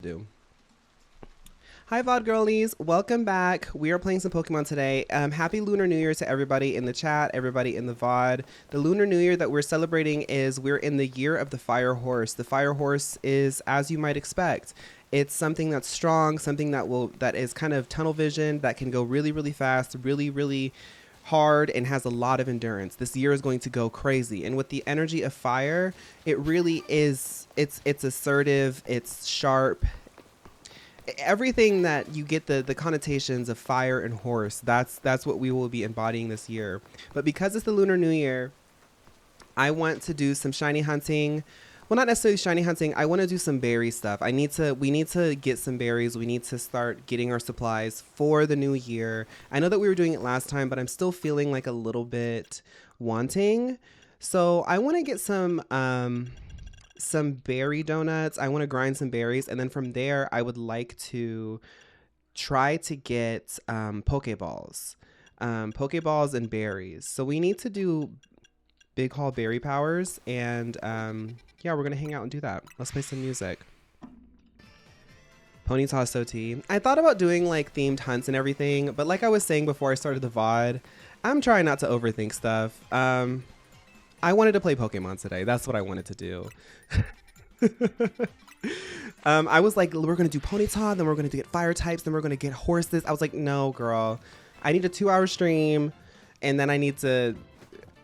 do. Hi VOD girlies, welcome back. We are playing some Pokemon today. Happy Lunar New Year to everybody in the chat, everybody in the VOD. The Lunar New Year that we're celebrating is we're in the year of the Fire Horse. The Fire Horse is, as you might expect, it's something that's strong, something that is kind of tunnel vision, that can go really, really fast, really hard, and has a lot of endurance. This year is going to go crazy. And with the energy of fire, it really is, it's assertive, it's sharp. Everything that you get the connotations of fire and horse, that's what we will be embodying this year. But because it's the Lunar New Year, I want to do some shiny hunting. Well, not necessarily shiny hunting. I want to do some berry stuff. We need to get some berries. We need to start getting our supplies for the new year. I know that we were doing it last time, but I'm still feeling like a little bit wanting. So I want to get some berry donuts. I want to grind some berries, and then from there I would like to try to get pokeballs and berries. So we need to do big haul berry powers, and yeah, we're gonna hang out and do that. Let's play some music. Ponyta is so tea. I thought about doing like themed hunts and everything, but like I was saying before I started the VOD, I'm trying not to overthink stuff. I wanted to play Pokemon today. That's what I wanted to do. I was like, we're going to do Ponyta, then we're going to get fire types, then we're going to get horses. I was like, no, girl. I need a 2-hour stream, and then I need to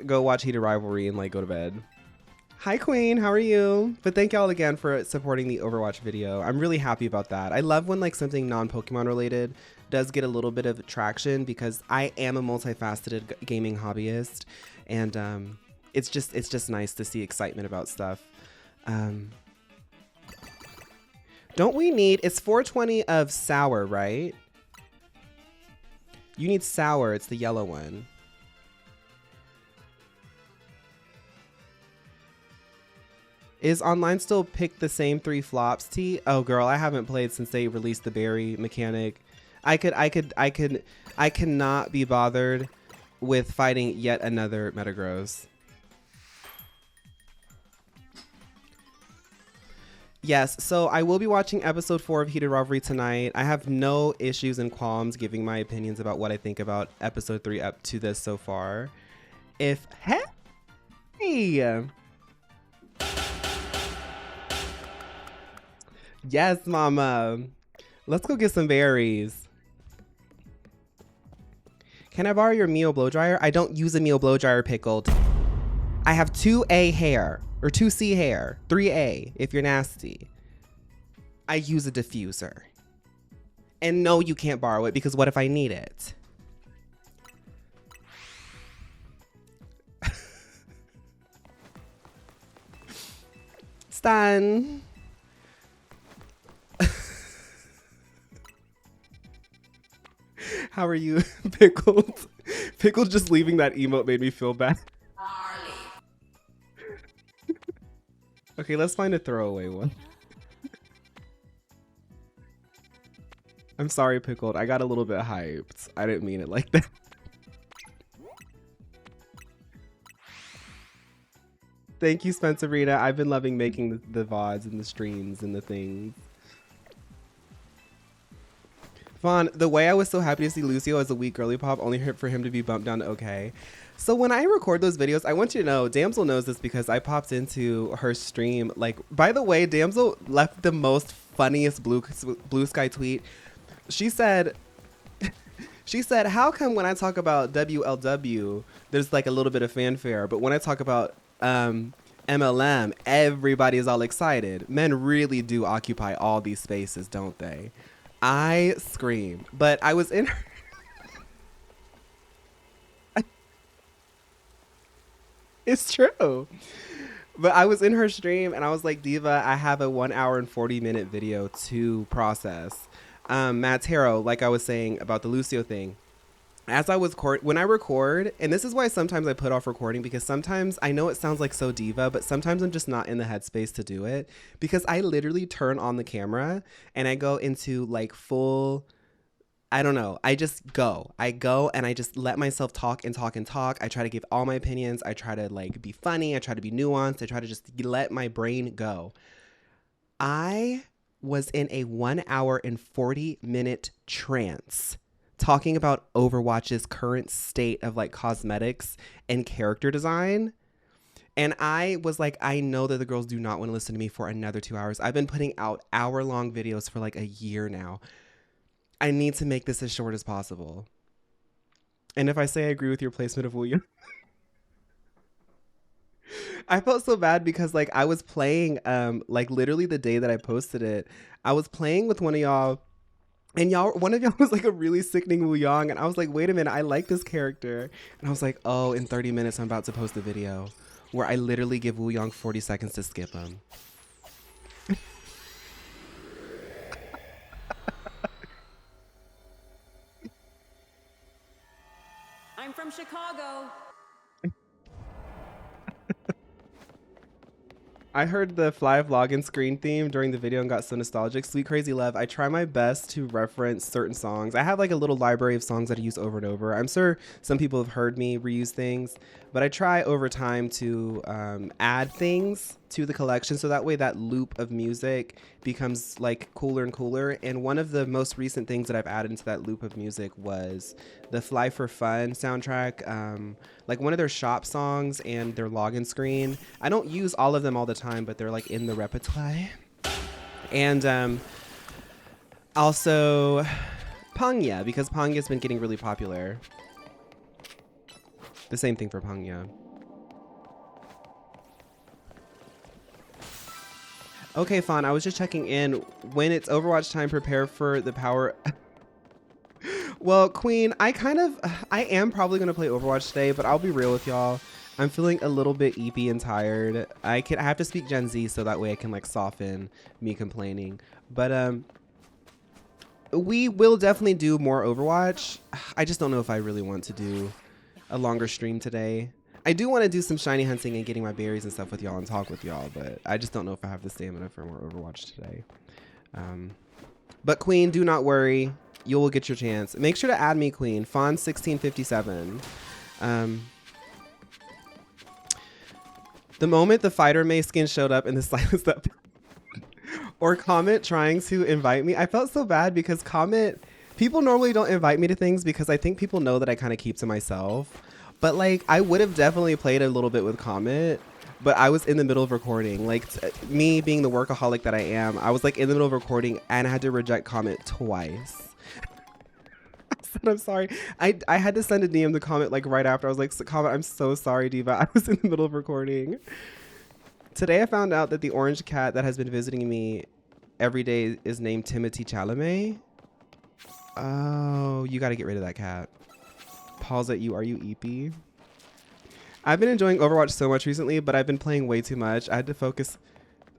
go watch Heated Rivalry and like go to bed. Hi, Queen. How are you? But thank y'all again for supporting the Overwatch video. I'm really happy about that. I love when like something non-Pokemon related does get a little bit of traction, because I am a multifaceted gaming hobbyist, and it's just nice to see excitement about stuff. Don't we need, it's 420 of sour, right? You need sour, it's the yellow one. Is online still pick the same 3 flops, T? Oh girl, I haven't played since they released the berry mechanic. I cannot be bothered with fighting yet another Metagross. Yes, so I will be watching episode 4 of Heated Rivalry tonight. I have no issues and qualms giving my opinions about what I think about episode 3 up to this so far. Hey! Yes, mama. Let's go get some berries. Can I borrow your Mio blow dryer? I don't use a Mio blow dryer, Pickled. I have 2A hair. Or 2C hair, 3A if you're nasty. I use a diffuser. And no, you can't borrow it, because what if I need it? Stan. How are you, Pickled? Pickled just leaving that emote made me feel bad. Okay, let's find a throwaway one. I'm sorry, Pickled. I got a little bit hyped. I didn't mean it like that. Thank you, Spencerina. I've been loving making the VODs and the streams and the things. Vaughn, the way I was so happy to see Lucio as a weak girly pop, only for him to be bumped down to okay. So when I record those videos, I want you to know, Damsel knows this because I popped into her stream. Like, by the way, Damsel left the most funniest blue sky tweet. She said, how come when I talk about WLW, there's like a little bit of fanfare, but when I talk about MLM, everybody is all excited. Men really do occupy all these spaces, don't they? I scream, but I was in her. It's true. But I was in her stream and I was like, Diva, I have a 1 hour and 40-minute video to process. Matt Taro, like I was saying about the Lucio thing, as I was when I record, and this is why sometimes I put off recording, because sometimes I know it sounds like so diva, but sometimes I'm just not in the headspace to do it, because I literally turn on the camera and I go into like full, I don't know, I go and I just let myself talk and talk and talk. I try to give all my opinions. I try to like be funny. I try to be nuanced. I try to just let my brain go. I was in a 1 hour and 40-minute trance talking about Overwatch's current state of like cosmetics and character design. And I was like, I know that the girls do not want to listen to me for another 2 hours. I've been putting out hour-long videos for like a year now. I need to make this as short as possible. And if I say I agree with your placement of William, I felt so bad because like I was playing, like literally the day that I posted it, I was playing with one of y'all. And one of y'all was like a really sickening Wu Yang. And I was like, wait a minute, I like this character. And I was like, oh, in 30 minutes, I'm about to post a video where I literally give Wu Yang 40 seconds to skip him. I'm from Chicago. I heard the Fly Vlogging screen theme during the video and got so nostalgic. Sweet Crazy Love. I try my best to reference certain songs. I have like a little library of songs that I use over and over. I'm sure some people have heard me reuse things, but I try over time to add things to the collection so that way that loop of music becomes like cooler and cooler. And one of the most recent things that I've added into that loop of music was the Fly for Fun soundtrack, like one of their shop songs and their login screen. I don't use all of them all the time, but they're like in the repertoire. And also Pangya, because Pangya's been getting really popular. The same thing for Pangya. Okay, Fawn, I was just checking in. When it's Overwatch time, prepare for the power. Well, Queen, I am probably going to play Overwatch today, but I'll be real with y'all. I'm feeling a little bit eepy and tired. I have to speak Gen Z so that way I can like soften me complaining. But we will definitely do more Overwatch. I just don't know if I really want to do a longer stream today. I do want to do some shiny hunting and getting my berries and stuff with y'all and talk with y'all, but I just don't know if I have the stamina for more Overwatch today. But Queen, do not worry. You will get your chance. Make sure to add me, Queen. Fawn1657. The moment the Fighter May skin showed up in the silence that... or Comet trying to invite me, I felt so bad because Comet... People normally don't invite me to things because I think people know that I kind of keep to myself. But like, I would have definitely played a little bit with Comet, but I was in the middle of recording. Like me being the workaholic that I am, I was like in the middle of recording and I had to reject Comet twice. I said, I'm sorry. I had to send a DM to Comet like right after. I was like, Comet, I'm so sorry, Diva. I was in the middle of recording. Today I found out that the orange cat that has been visiting me every day is named Timothy Chalamet. Oh, you got to get rid of that cat. Pause at you. Are you eepy? I've been enjoying Overwatch so much recently, but I've been playing way too much. I had to focus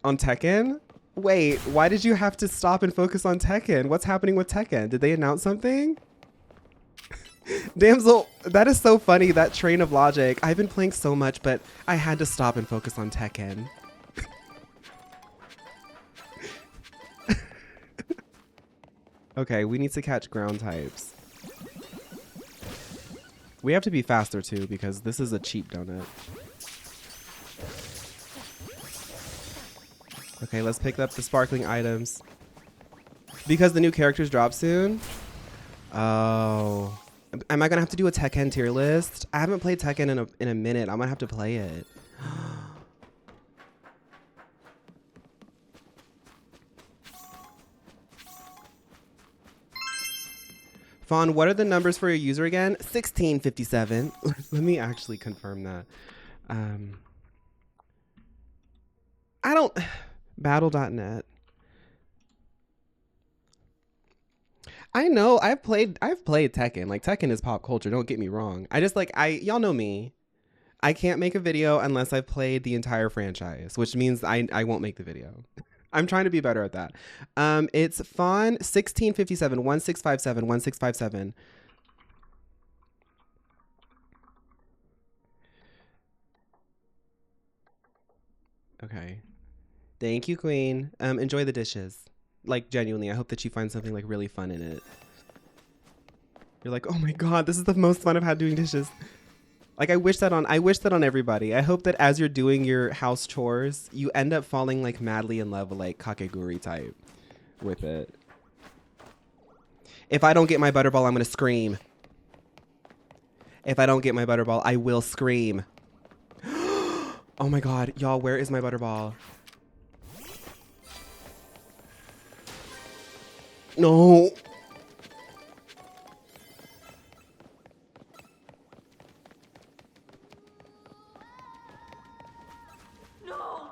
on Tekken. Wait, why did you have to stop and focus on Tekken? What's happening with Tekken? Did they announce something? Damsel, that is so funny, that train of logic. I've been playing so much, but I had to stop and focus on Tekken. Okay, we need to catch ground types. We have to be faster too because this is a cheap donut. Okay, let's pick up the sparkling items. Because the new characters drop soon? Oh. Am I gonna have to do a Tekken tier list? I haven't played Tekken in a minute. I'm gonna have to play it. Fawn, what are the numbers for your user again? 1657. Let me actually confirm that. I don't... Battle.net. I know. I've played Tekken. Like, Tekken is pop culture. Don't get me wrong. I just, like, y'all know me. I can't make a video unless I've played the entire franchise, which means I won't make the video. I'm trying to be better at that. It's Fawn 1657 1657 1657. Okay. Thank you, Queen. Enjoy the dishes. Like, genuinely, I hope that you find something like really fun in it. You're like, oh my god, this is the most fun I've had doing dishes. Like, I wish that on everybody. I hope that as you're doing your house chores, you end up falling like madly in love with like Kakeguri type. with it. If I don't get my butterball, I'm gonna scream. If I don't get my butterball, I will scream. Oh my god, y'all, where is my butterball? No. No!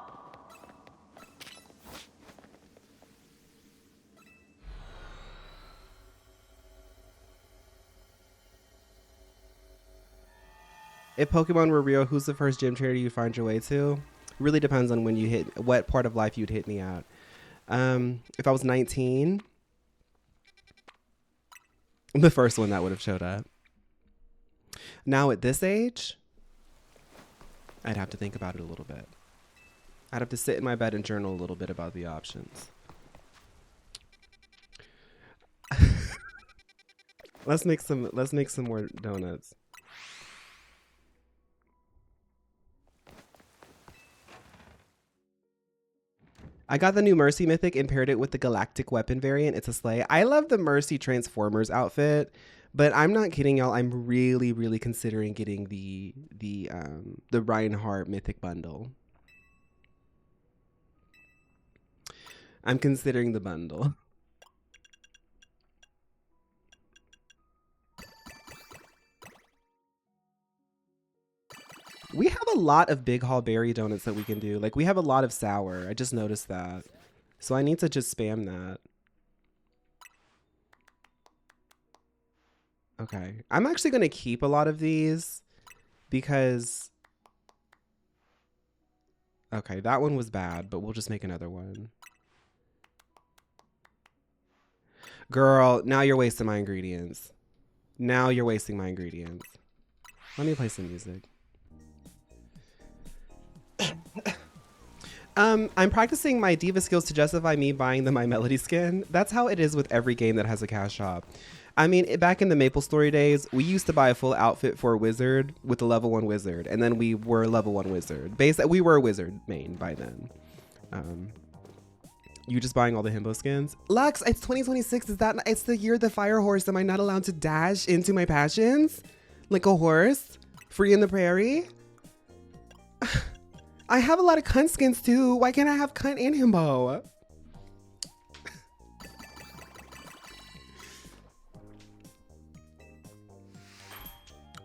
If Pokemon were real, who's the first gym trainer you find your way to? Really depends on when you hit, what part of life you'd hit me at. If I was 19, the first one that would have showed up. Now at this age, I'd have to think about it a little bit. I'd have to sit in my bed and journal a little bit about the options. Let's make some more donuts. I got the new Mercy Mythic and paired it with the Galactic Weapon variant. It's a sleigh. I love the Mercy Transformers outfit, but I'm not kidding, y'all. I'm really, really considering getting the Reinhardt Mythic bundle. I'm considering the bundle. We have a lot of big haul berry donuts that we can do. Like, we have a lot of sour. I just noticed that. So I need to just spam that. Okay. I'm actually going to keep a lot of these because... Okay, that one was bad, but we'll just make another one. Girl, now you're wasting my ingredients. Now you're wasting my ingredients. Let me play some music. I'm practicing my diva skills to justify me buying the My Melody skin. That's how it is with every game that has a cash shop. I mean, back in the MapleStory days, we used to buy a full outfit for a wizard with a level 1 wizard, and then we were a level 1 wizard. Basically, we were a wizard main by then. You just buying all the himbo skins? Lux, it's 2026. Is that? It's the year of the fire horse. Am I not allowed to dash into my passions like a horse, free in the prairie? I have a lot of cunt skins too. Why can't I have cunt and himbo?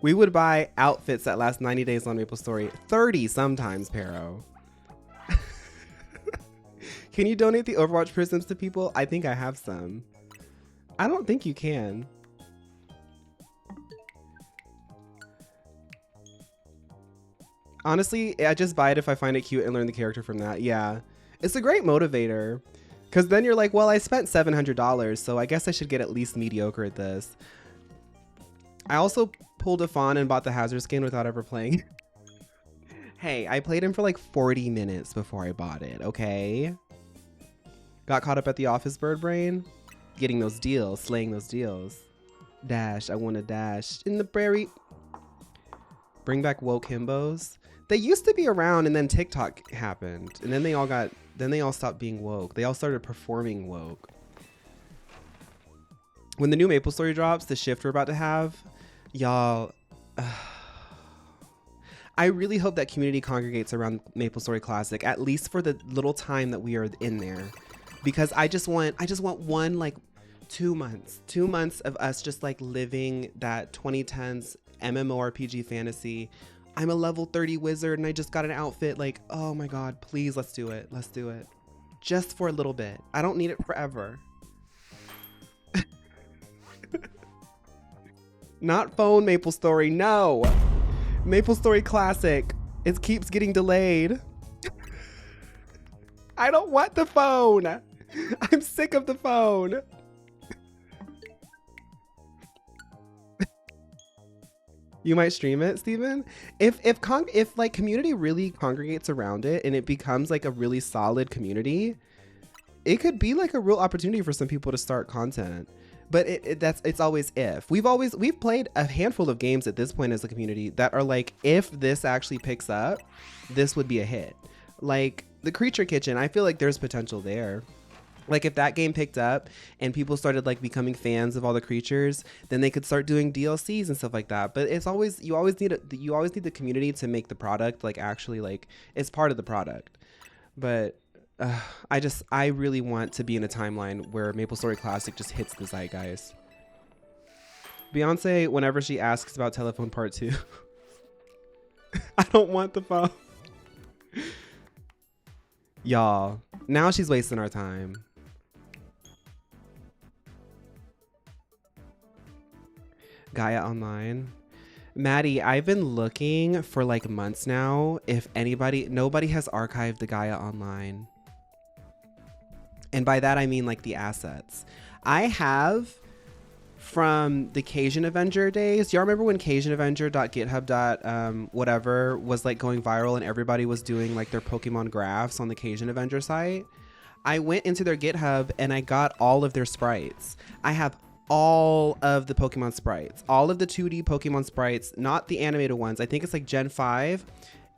We would buy outfits that last 90 days on MapleStory. 30 sometimes, Pero. Can you donate the Overwatch prisms to people? I think I have some. I don't think you can. Honestly, I just buy it if I find it cute and learn the character from that. Yeah, it's a great motivator because then you're like, well, I spent $700, so I guess I should get at least mediocre at this. I also pulled a fawn and bought the hazard skin without ever playing. Hey, I played him for like 40 minutes before I bought it, okay? Got caught up at the office, bird brain. Getting those deals, slaying those deals. Dash, I want to dash in the prairie. Bring back woke himbos. They used to be around and then TikTok happened. And then they all stopped being woke. They all started performing woke. When the new MapleStory drops, the shift we're about to have, y'all, I really hope that community congregates around MapleStory Classic, at least for the little time that we are in there. Because I just want one, like 2 months of us just like living that 2010s MMORPG fantasy. I'm a level 30 wizard and I just got an outfit. Like, oh my God, please, let's do it. Let's do it. Just for a little bit. I don't need it forever. Not phone MapleStory, no. MapleStory Classic. It keeps getting delayed. I don't want the phone. I'm sick of the phone. You might stream it, Steven. If like community really congregates around it and it becomes like a really solid community, it could be like a real opportunity for some people to start content. But it's always if. We've played a handful of games at this point as a community that are like, if this actually picks up, this would be a hit. Like the Creature Kitchen, I feel like there's potential there. Like if that game picked up and people started like becoming fans of all the creatures, then they could start doing DLCs and stuff like that. But it's always, you always need the community to make the product like actually like it's part of the product. But I really want to be in a timeline where MapleStory Classic just hits the zeitgeist. Beyonce, whenever she asks about Telephone Part 2, I don't want the phone. Y'all, now she's wasting our time. Gaia Online. Maddie, I've been looking for like months now if nobody has archived the Gaia Online. And by that I mean like the assets. I have from the Cajun Avenger days. Y'all remember when CajunAvenger.github. Whatever was like going viral and everybody was doing like their Pokemon graphs on the Cajun Avenger site? I went into their GitHub and I got all of their sprites. I have all of the Pokemon sprites, all of the 2D Pokemon sprites, not the animated ones. I think it's like Gen 5,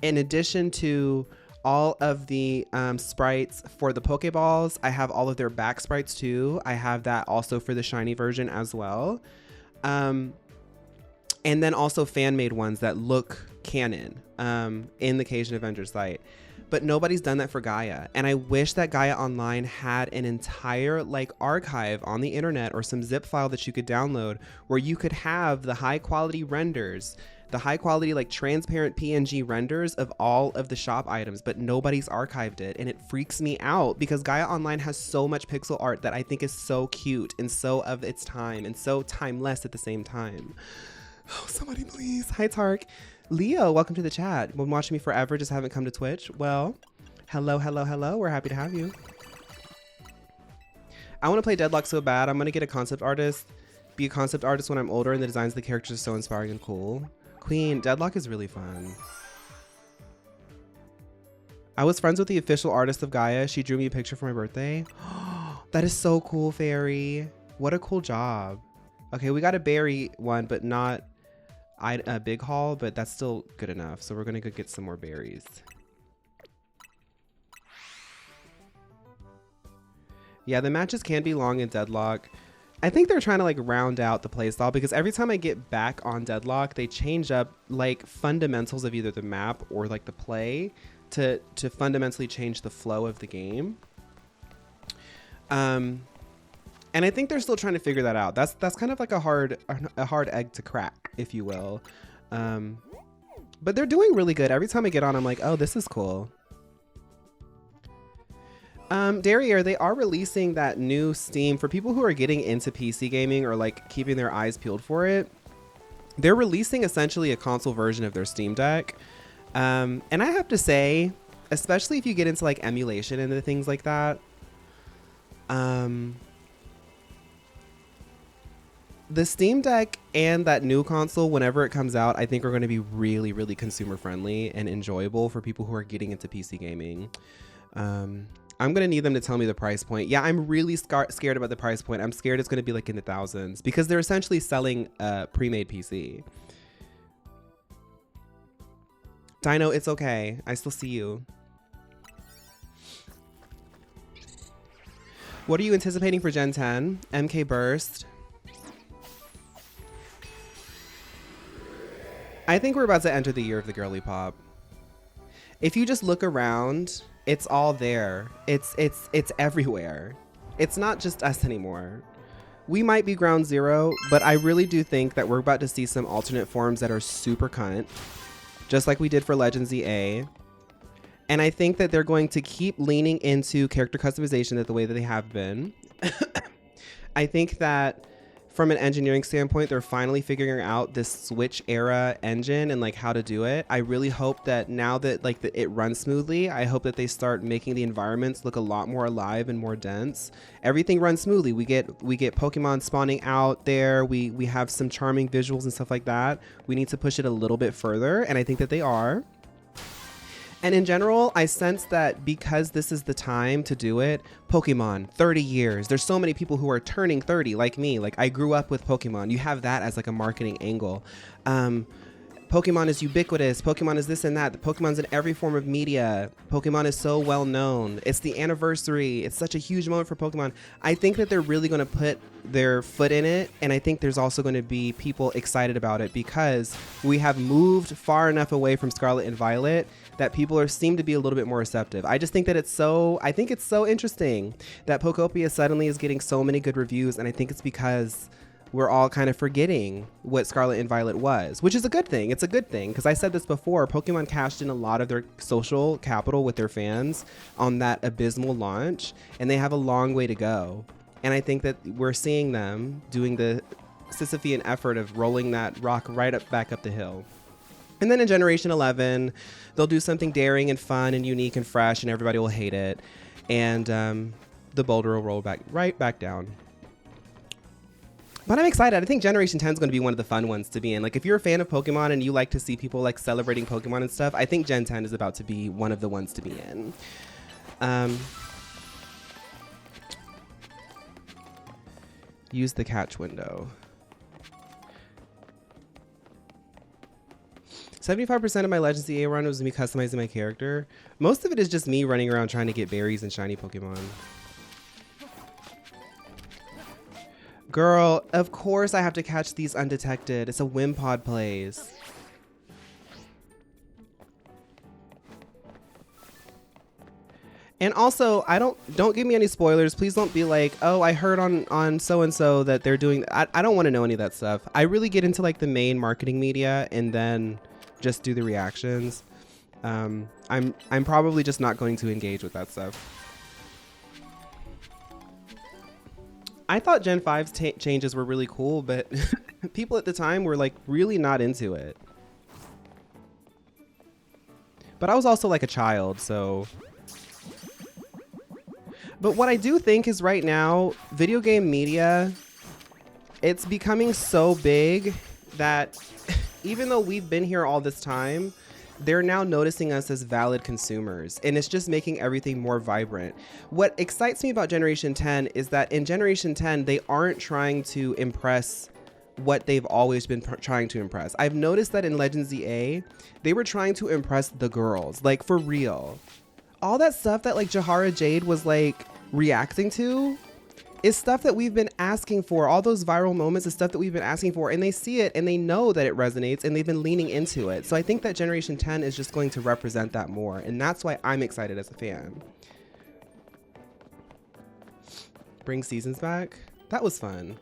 in addition to all of the sprites for the Pokeballs. I have all of their back sprites too. I have that also for the shiny version as well. And then also fan-made ones that look canon in the Cajun Avenger site. But nobody's done that for Gaia. And I wish that Gaia Online had an entire like archive on the internet or some zip file that you could download where you could have the high quality renders, the high quality like transparent PNG renders of all of the shop items, but nobody's archived it. And it freaks me out because Gaia Online has so much pixel art that I think is so cute and so of its time and so timeless at the same time. Oh, somebody please. Hi, Tark. Leo, welcome to the chat. Been watching me forever, just haven't come to Twitch. Well, hello, hello, hello. We're happy to have you. I want to play Deadlock so bad. I'm going to get a concept artist, be a concept artist when I'm older, and the designs of the characters are so inspiring and cool. Queen, Deadlock is really fun. I was friends with the official artist of Gaia. She drew me a picture for my birthday. That is so cool, Fairy. What a cool job. Okay, we got a berry one, but not a big haul, but that's still good enough. So we're gonna go get some more berries. Yeah, the matches can be long in Deadlock. I think they're trying to like round out the playstyle because every time I get back on Deadlock, they change up like fundamentals of either the map or like the play to fundamentally change the flow of the game. And I think they're still trying to figure that out. That's kind of like a hard egg to crack, if you will. But they're doing really good. Every time I get on, I'm like, oh, this is cool. Derriere, they are releasing that new Steam for people who are getting into PC gaming or like keeping their eyes peeled for it. They're releasing essentially a console version of their Steam Deck. And I have to say, especially if you get into like emulation and the things like that, the Steam Deck and that new console, whenever it comes out, I think are going to be really, really consumer friendly and enjoyable for people who are getting into PC gaming. I'm going to need them to tell me the price point. Yeah, I'm really scared about the price point. I'm scared it's going to be like in the thousands because they're essentially selling a pre-made PC. Dino, it's okay. I still see you. What are you anticipating for Gen 10? MK Burst. I think we're about to enter the year of the girly pop. If you just look around, it's all there. It's everywhere. It's not just us anymore. We might be ground zero, but I really do think that we're about to see some alternate forms that are super cunt, just like we did for Legends EA. And I think that they're going to keep leaning into character customization the way that they have been. I think that from an engineering standpoint, they're finally figuring out this Switch era engine and like how to do it. I really hope that now that like it runs smoothly, I hope that they start making the environments look a lot more alive and more dense. Everything runs smoothly. We get Pokemon spawning out there. We have some charming visuals and stuff like that. We need to push it a little bit further, and I think that they are. And in general, I sense that because this is the time to do it, Pokemon, 30 years. There's so many people who are turning 30 like me. Like I grew up with Pokemon. You have that as like a marketing angle. Pokemon is ubiquitous. Pokemon is this and that. The Pokemon's in every form of media. Pokemon is so well known. It's the anniversary. It's such a huge moment for Pokemon. I think that they're really going to put their foot in it. And I think there's also going to be people excited about it because we have moved far enough away from Scarlet and Violet that people seem to be a little bit more receptive. I just think that I think it's so interesting that Pokopia suddenly is getting so many good reviews. And I think it's because we're all kind of forgetting what Scarlet and Violet was, which is a good thing. It's a good thing because I said this before, Pokemon cashed in a lot of their social capital with their fans on that abysmal launch, and they have a long way to go. And I think that we're seeing them doing the Sisyphean effort of rolling that rock right back up the hill. And then in Generation 11, they'll do something daring and fun and unique and fresh, and everybody will hate it. And the boulder will roll right back down. But I'm excited. I think Generation 10 is going to be one of the fun ones to be in. Like, if you're a fan of Pokemon and you like to see people like celebrating Pokemon and stuff, I think Gen 10 is about to be one of the ones to be in. Use the catch window. 75% of my Legends EA run was me customizing my character. Most of it is just me running around trying to get berries and shiny Pokemon. Girl, of course I have to catch these undetected. It's a Wimpod plays. And also, don't give me any spoilers. Please don't be like, oh, I heard on so-and-so that they're doing, I don't want to know any of that stuff. I really get into like the main marketing media and then just do the reactions. I'm probably just not going to engage with that stuff. I thought Gen 5's changes were really cool, but people at the time were like really not into it. But I was also like a child, so. But what I do think is right now, video game media, it's becoming so big that even though we've been here all this time, they're now noticing us as valid consumers, and it's just making everything more vibrant. What excites me about Generation 10 is that in Generation 10, they aren't trying to impress what they've always been trying to impress. I've noticed that in Legends EA, they were trying to impress the girls, like for real. All that stuff that like Jahara Jade was like reacting to is stuff that we've been asking for. All those viral moments is stuff that we've been asking for, and they see it and they know that it resonates and they've been leaning into it. So I think that Generation 10 is just going to represent that more, and that's why I'm excited as a fan. Bring seasons back? That was fun.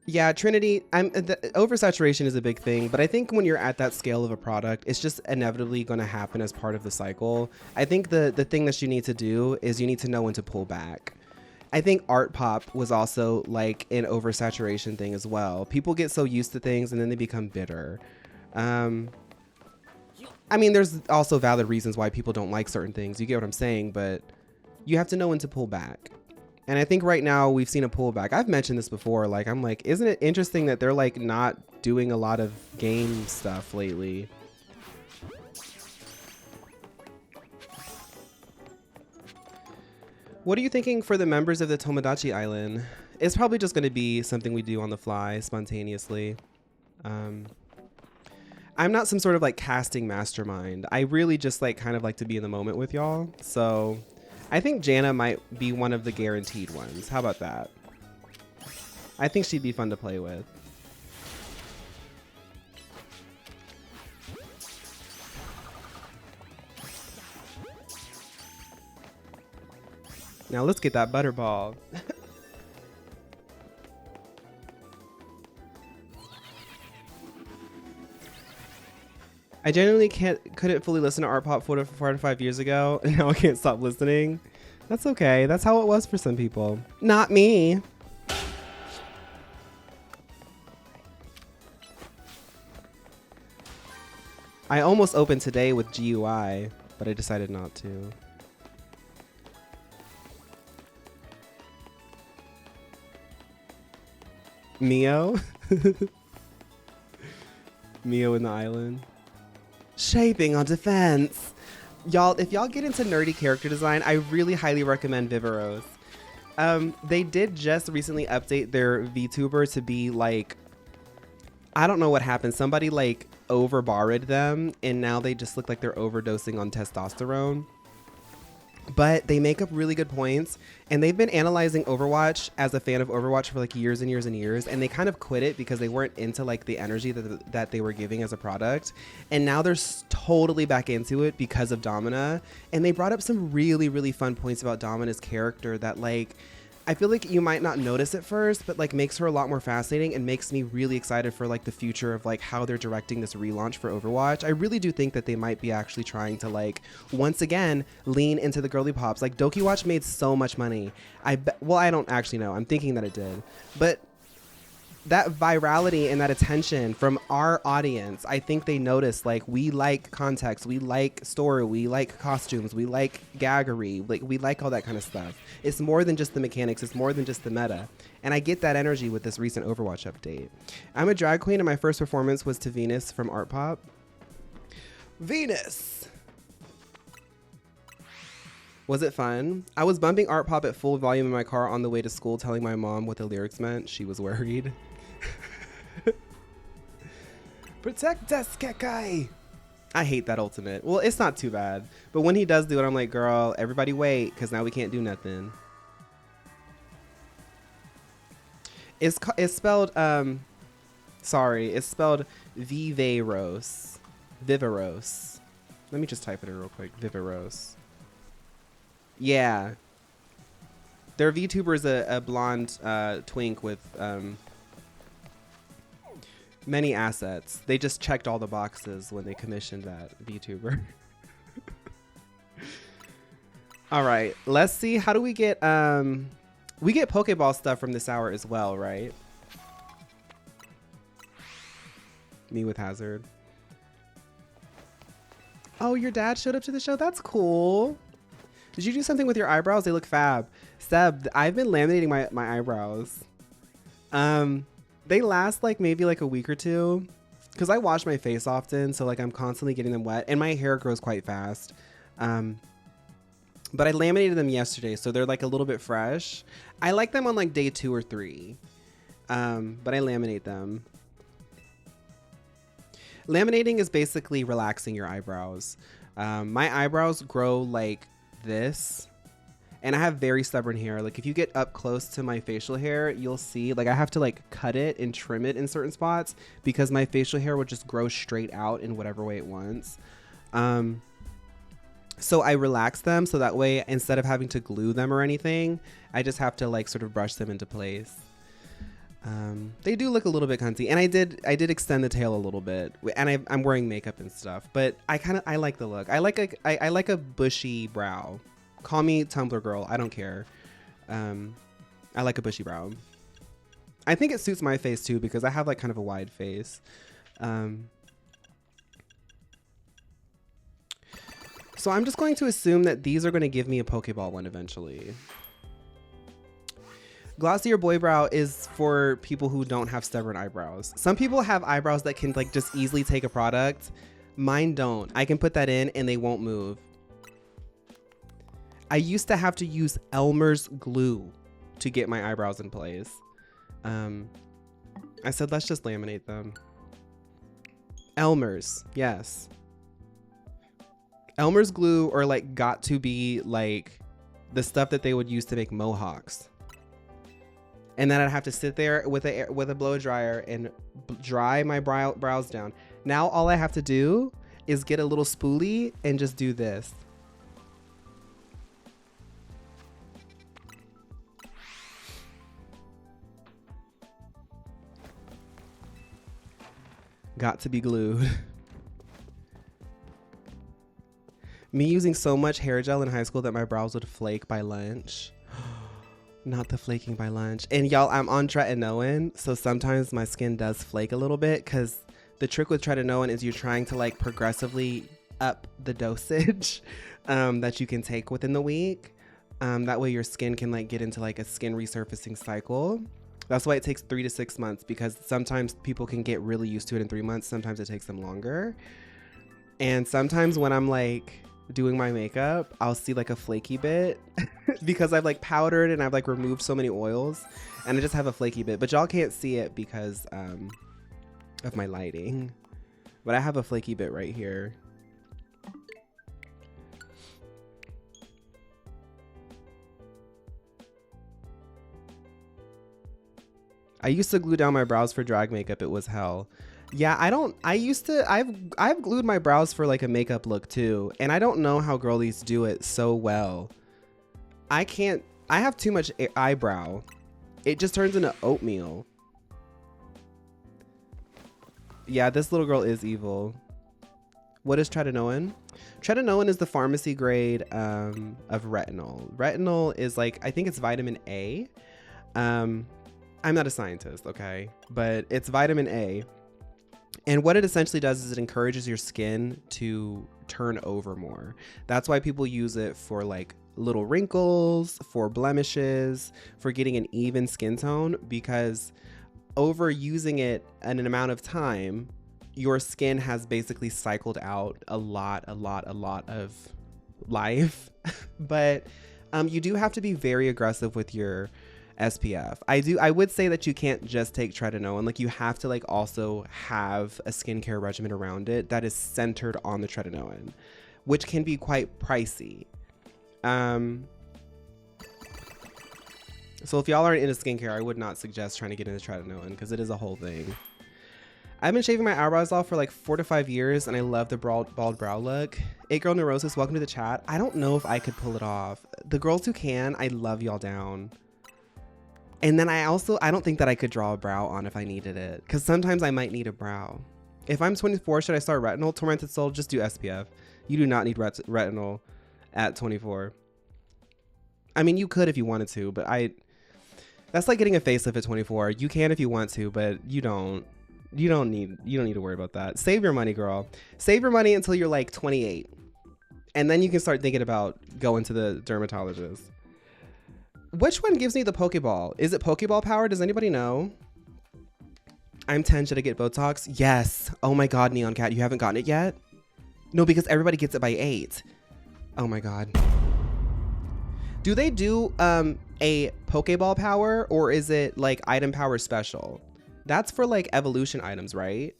Yeah, Trinity, oversaturation is a big thing, but I think when you're at that scale of a product, it's just inevitably going to happen as part of the cycle. I think the thing that you need to do is you need to know when to pull back. I think art pop was also like an oversaturation thing as well. People get so used to things and then they become bitter. I mean, there's also valid reasons why people don't like certain things. You get what I'm saying, but you have to know when to pull back. And I think right now we've seen a pullback. I've mentioned this before. Like, I'm like, isn't it interesting that they're like not doing a lot of game stuff lately? What are you thinking for the members of the Tomodachi Island? It's probably just going to be something we do on the fly, spontaneously. I'm not some sort of like casting mastermind. I really just like kind of like to be in the moment with y'all. So I think Jana might be one of the guaranteed ones. How about that? I think she'd be fun to play with. Now let's get that butterball. I genuinely couldn't fully listen to art pop 4 to 5 years ago, and now I can't stop listening. That's okay. That's how it was for some people. Not me. I almost opened today with GUI, but I decided not to. Mio? Mio in the island. Shaping on defense. Y'all, if y'all get into nerdy character design, I really highly recommend Viveros. They did just recently update their VTuber to be like, I don't know what happened. Somebody like overborrowed them, and now they just look like they're overdosing on testosterone. But they make up really good points, and they've been analyzing Overwatch as a fan of Overwatch for like years and years and years, and they kind of quit it because they weren't into like the energy that they were giving as a product, and now they're totally back into it because of Domina. And they brought up some really, really fun points about Domina's character that like I feel like you might not notice at first, but like makes her a lot more fascinating and makes me really excited for like the future of like how they're directing this relaunch for Overwatch. I really do think that they might be actually trying to like once again lean into the girly pops. Like Doki Watch made so much money. Well, I don't actually know. I'm thinking that it did, but that virality and that attention from our audience, I think they noticed like we like context, we like story, we like costumes, we like gaggery, like we like all that kind of stuff. It's more than just the mechanics, it's more than just the meta. And I get that energy with this recent Overwatch update. I'm a drag queen and my first performance was to Venus from Art Pop. Venus! Was it fun? I was bumping Art Pop at full volume in my car on the way to school, telling my mom what the lyrics meant. She was worried. Protect us, Kekai! I hate that ultimate. Well, it's not too bad. But when he does do it, I'm like, girl, everybody wait, because now we can't do nothing. It's spelled, sorry, it's spelled Viveros. Viveros. Let me just type it in real quick. Viveros. Yeah. Their VTuber is a blonde twink with many assets. They just checked all the boxes when they commissioned that VTuber. All right, let's see. How do we get Pokeball stuff from this hour as well, right? Me with Hazard. Oh, your dad showed up to the show? That's cool. Did you do something with your eyebrows? They look fab. Seb, I've been laminating my eyebrows. They last like maybe like a week or two because I wash my face often. So like I'm constantly getting them wet and my hair grows quite fast. But I laminated them yesterday. So they're like a little bit fresh. I like them on like day 2 or 3. But I laminate them. Laminating is basically relaxing your eyebrows. My eyebrows grow like this. And I have very stubborn hair. Like if you get up close to my facial hair, you'll see like I have to like cut it and trim it in certain spots because my facial hair will just grow straight out in whatever way it wants. So I relax them so that way instead of having to glue them or anything, I just have to like sort of brush them into place. They do look a little bit cunty, and I did extend the tail a little bit, and I'm wearing makeup and stuff, but I like the look. I like a bushy brow. Call me Tumblr girl. I don't care. I like a bushy brow. I think it suits my face too because I have like kind of a wide face. So I'm just going to assume that these are going to give me a Pokeball one eventually. Glossier boy brow is for people who don't have stubborn eyebrows. Some people have eyebrows that can like just easily take a product. Mine don't. I can put that in and they won't move. I used to have to use Elmer's glue to get my eyebrows in place. I said, let's just laminate them. Elmer's, yes. Elmer's glue or like got to be like the stuff that they would use to make mohawks. And then I'd have to sit there with a blow dryer and dry my brows down. Now all I have to do is get a little spoolie and just do this. Got to be glued. Me using so much hair gel in high school that my brows would flake by lunch. Not the flaking by lunch. And y'all, I'm on tretinoin, so sometimes my skin does flake a little bit because the trick with tretinoin is you're trying to like progressively up the dosage that you can take within the week. That way your skin can like get into like a skin resurfacing cycle. That's why it takes 3 to 6 months because sometimes people can get really used to it in 3 months. Sometimes it takes them longer. And sometimes when I'm like doing my makeup, I'll see like a flaky bit because I've like powdered and I've like removed so many oils, and I just have a flaky bit, but y'all can't see it because of my lighting, but I have a flaky bit right here. I used to glue down my brows for drag makeup. It was hell. Yeah, I've glued my brows for like a makeup look too, and I don't know how girlies do it so well. I have too much eyebrow. It just turns into oatmeal. Yeah, this little girl is evil. What is tretinoin? Tretinoin is the pharmacy grade of retinol. Retinol is like, I think it's vitamin A. I'm not a scientist, okay? But it's vitamin A. And what it essentially does is it encourages your skin to turn over more. That's why people use it for like little wrinkles, for blemishes, for getting an even skin tone, because overusing it in an amount of time, your skin has basically cycled out a lot of life. But you do have to be very aggressive with your SPF. I would say that you can't just take tretinoin. Like, you have to like also have a skincare regimen around it that is centered on the tretinoin, which can be quite pricey. So if y'all aren't into skincare, I would not suggest trying to get into tretinoin because it is a whole thing. I've been shaving my eyebrows off for like 4 to 5 years, and I love the bald brow look. 8Girl Neurosis, welcome to the chat. I don't know if I could pull it off. The girls who can, I love y'all down. And then I don't think that I could draw a brow on if I needed it, because sometimes I might need a brow. If I'm 24, should I start retinol? Tormented Soul, just do SPF. You do not need retinol at 24. I mean, you could if you wanted to, but that's like getting a facelift at 24. You can if you want to, but you don't need to worry about that. Save your money, girl. Save your money until you're like 28. And then you can start thinking about going to the dermatologist. Which one gives me the Pokeball? Is it Pokeball power? Does anybody know? I'm 10. Should I get Botox? Yes. Oh my God, Neon Cat, you haven't gotten it yet? No, because everybody gets it by 8. Oh my God. Do they do a Pokeball power, or is it like item power special? That's for like evolution items, right?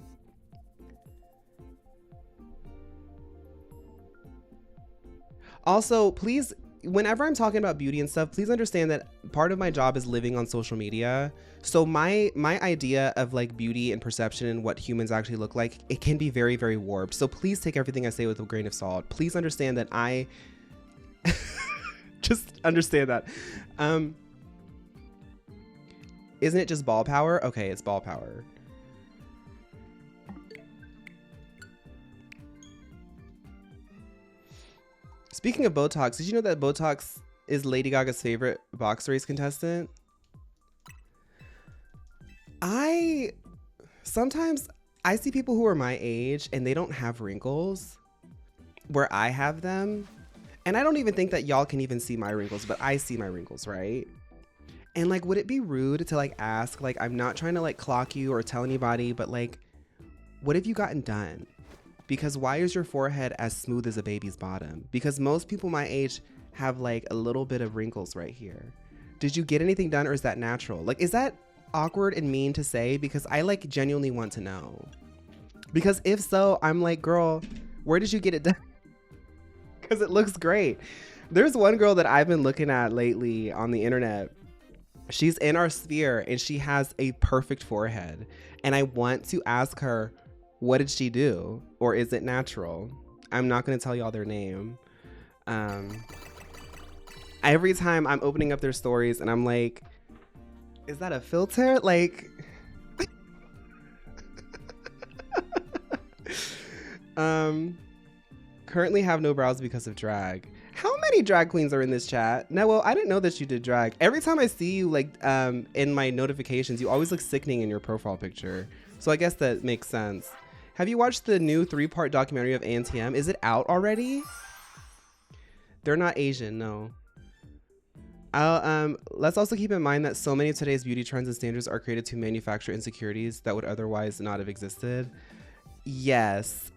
Also, please, whenever I'm talking about beauty and stuff, please understand that part of my job is living on social media. So my idea of like beauty and perception and what humans actually look like, it can be very, very warped. So please take everything I say with a grain of salt. Please understand that I just understand that. Isn't it just ball power? Okay, it's ball power. Speaking of Botox, did you know that Botox is Lady Gaga's favorite box race contestant? Sometimes I see people who are my age and they don't have wrinkles where I have them. And I don't even think that y'all can even see my wrinkles, but I see my wrinkles, right? And like, would it be rude to like ask, like, I'm not trying to like clock you or tell anybody, but like, what have you gotten done? Because why is your forehead as smooth as a baby's bottom? Because most people my age have like a little bit of wrinkles right here. Did you get anything done, or is that natural? Like, is that awkward and mean to say? Because I like genuinely want to know. Because if so, I'm like, girl, where did you get it done? Because it looks great. There's one girl that I've been looking at lately on the internet. She's in our sphere and she has a perfect forehead. And I want to ask her, what did she do? Or is it natural? I'm not going to tell y'all their name. Every time I'm opening up their stories and I'm like, is that a filter? Like, currently have no brows because of drag. How many drag queens are in this chat? No, well, I didn't know that you did drag. Every time I see you, like, in my notifications, you always look sickening in your profile picture. So I guess that makes sense. Have you watched the new 3-part documentary of ANTM? Is it out already? They're not Asian, no. Let's also keep in mind that so many of today's beauty trends and standards are created to manufacture insecurities that would otherwise not have existed. Yes.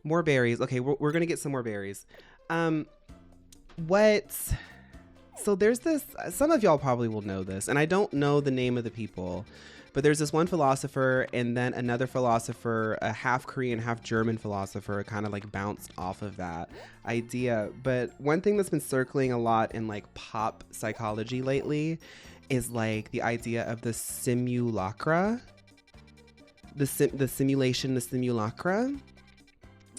More berries. Okay, we're gonna get some more berries. What? So there's this, some of y'all probably will know this, and I don't know the name of the people, but there's this one philosopher and then another philosopher, a half Korean, half German philosopher, kind of like bounced off of that idea. But one thing that's been circling a lot in like pop psychology lately is like the idea of the simulacra, the simulation, the simulacra.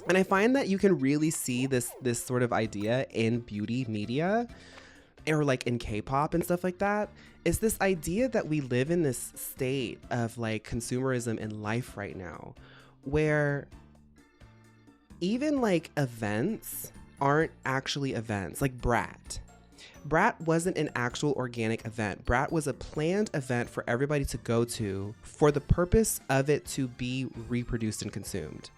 And I find that you can really see this sort of idea in beauty media, or like in K-pop and stuff like that. It's this idea that we live in this state of like consumerism in life right now, where even like events aren't actually events. Like Brat wasn't an actual organic event. Brat was a planned event for everybody to go to for the purpose of it to be reproduced and consumed.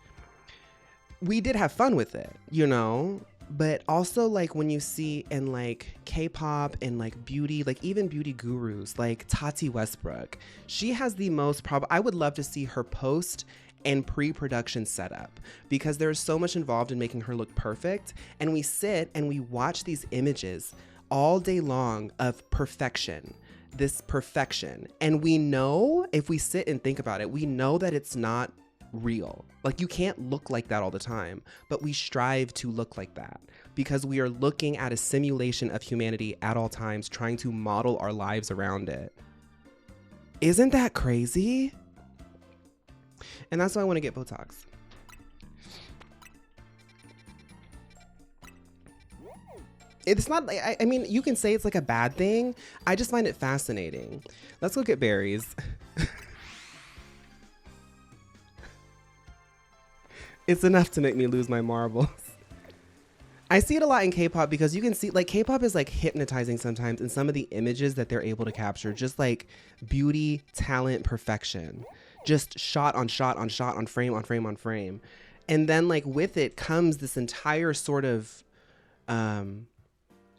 We did have fun with it, you know, but also like when you see in like K-pop and like beauty, like even beauty gurus like Tati Westbrook, she has the most I would love to see her post and pre-production setup, because there's so much involved in making her look perfect. And we sit and we watch these images all day long of perfection, this perfection. And we know, if we sit and think about it, we know that it's not real. Like you can't look like that all the time, but we strive to look like that because we are looking at a simulation of humanity at all times, trying to model our lives around it. Isn't that crazy? And that's why I want to get Botox. It's not, I mean, you can say it's like a bad thing. I just find it fascinating. Let's go get berries. It's enough to make me lose my marbles. I see it a lot in K-pop because you can see like K-pop is like hypnotizing sometimes in some of the images that they're able to capture, just like beauty, talent, perfection, just shot on shot on shot on frame on frame on frame. And then like with it comes this entire sort of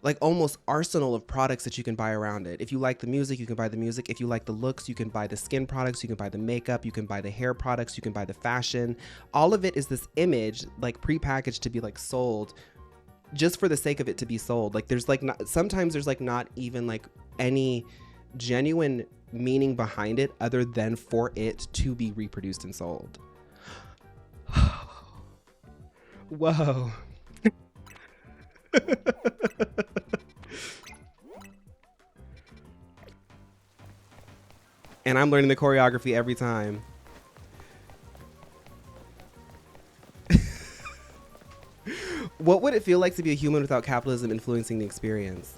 like almost arsenal of products that you can buy around it. If you like the music, you can buy the music. If you like the looks, you can buy the skin products, you can buy the makeup, you can buy the hair products, you can buy the fashion. All of it is this image like prepackaged to be like sold just for the sake of it to be sold. Like there's like not, sometimes there's like not even like any genuine meaning behind it other than for it to be reproduced and sold. Whoa. And I'm learning the choreography every time. What would it feel like to be a human without capitalism influencing the experience?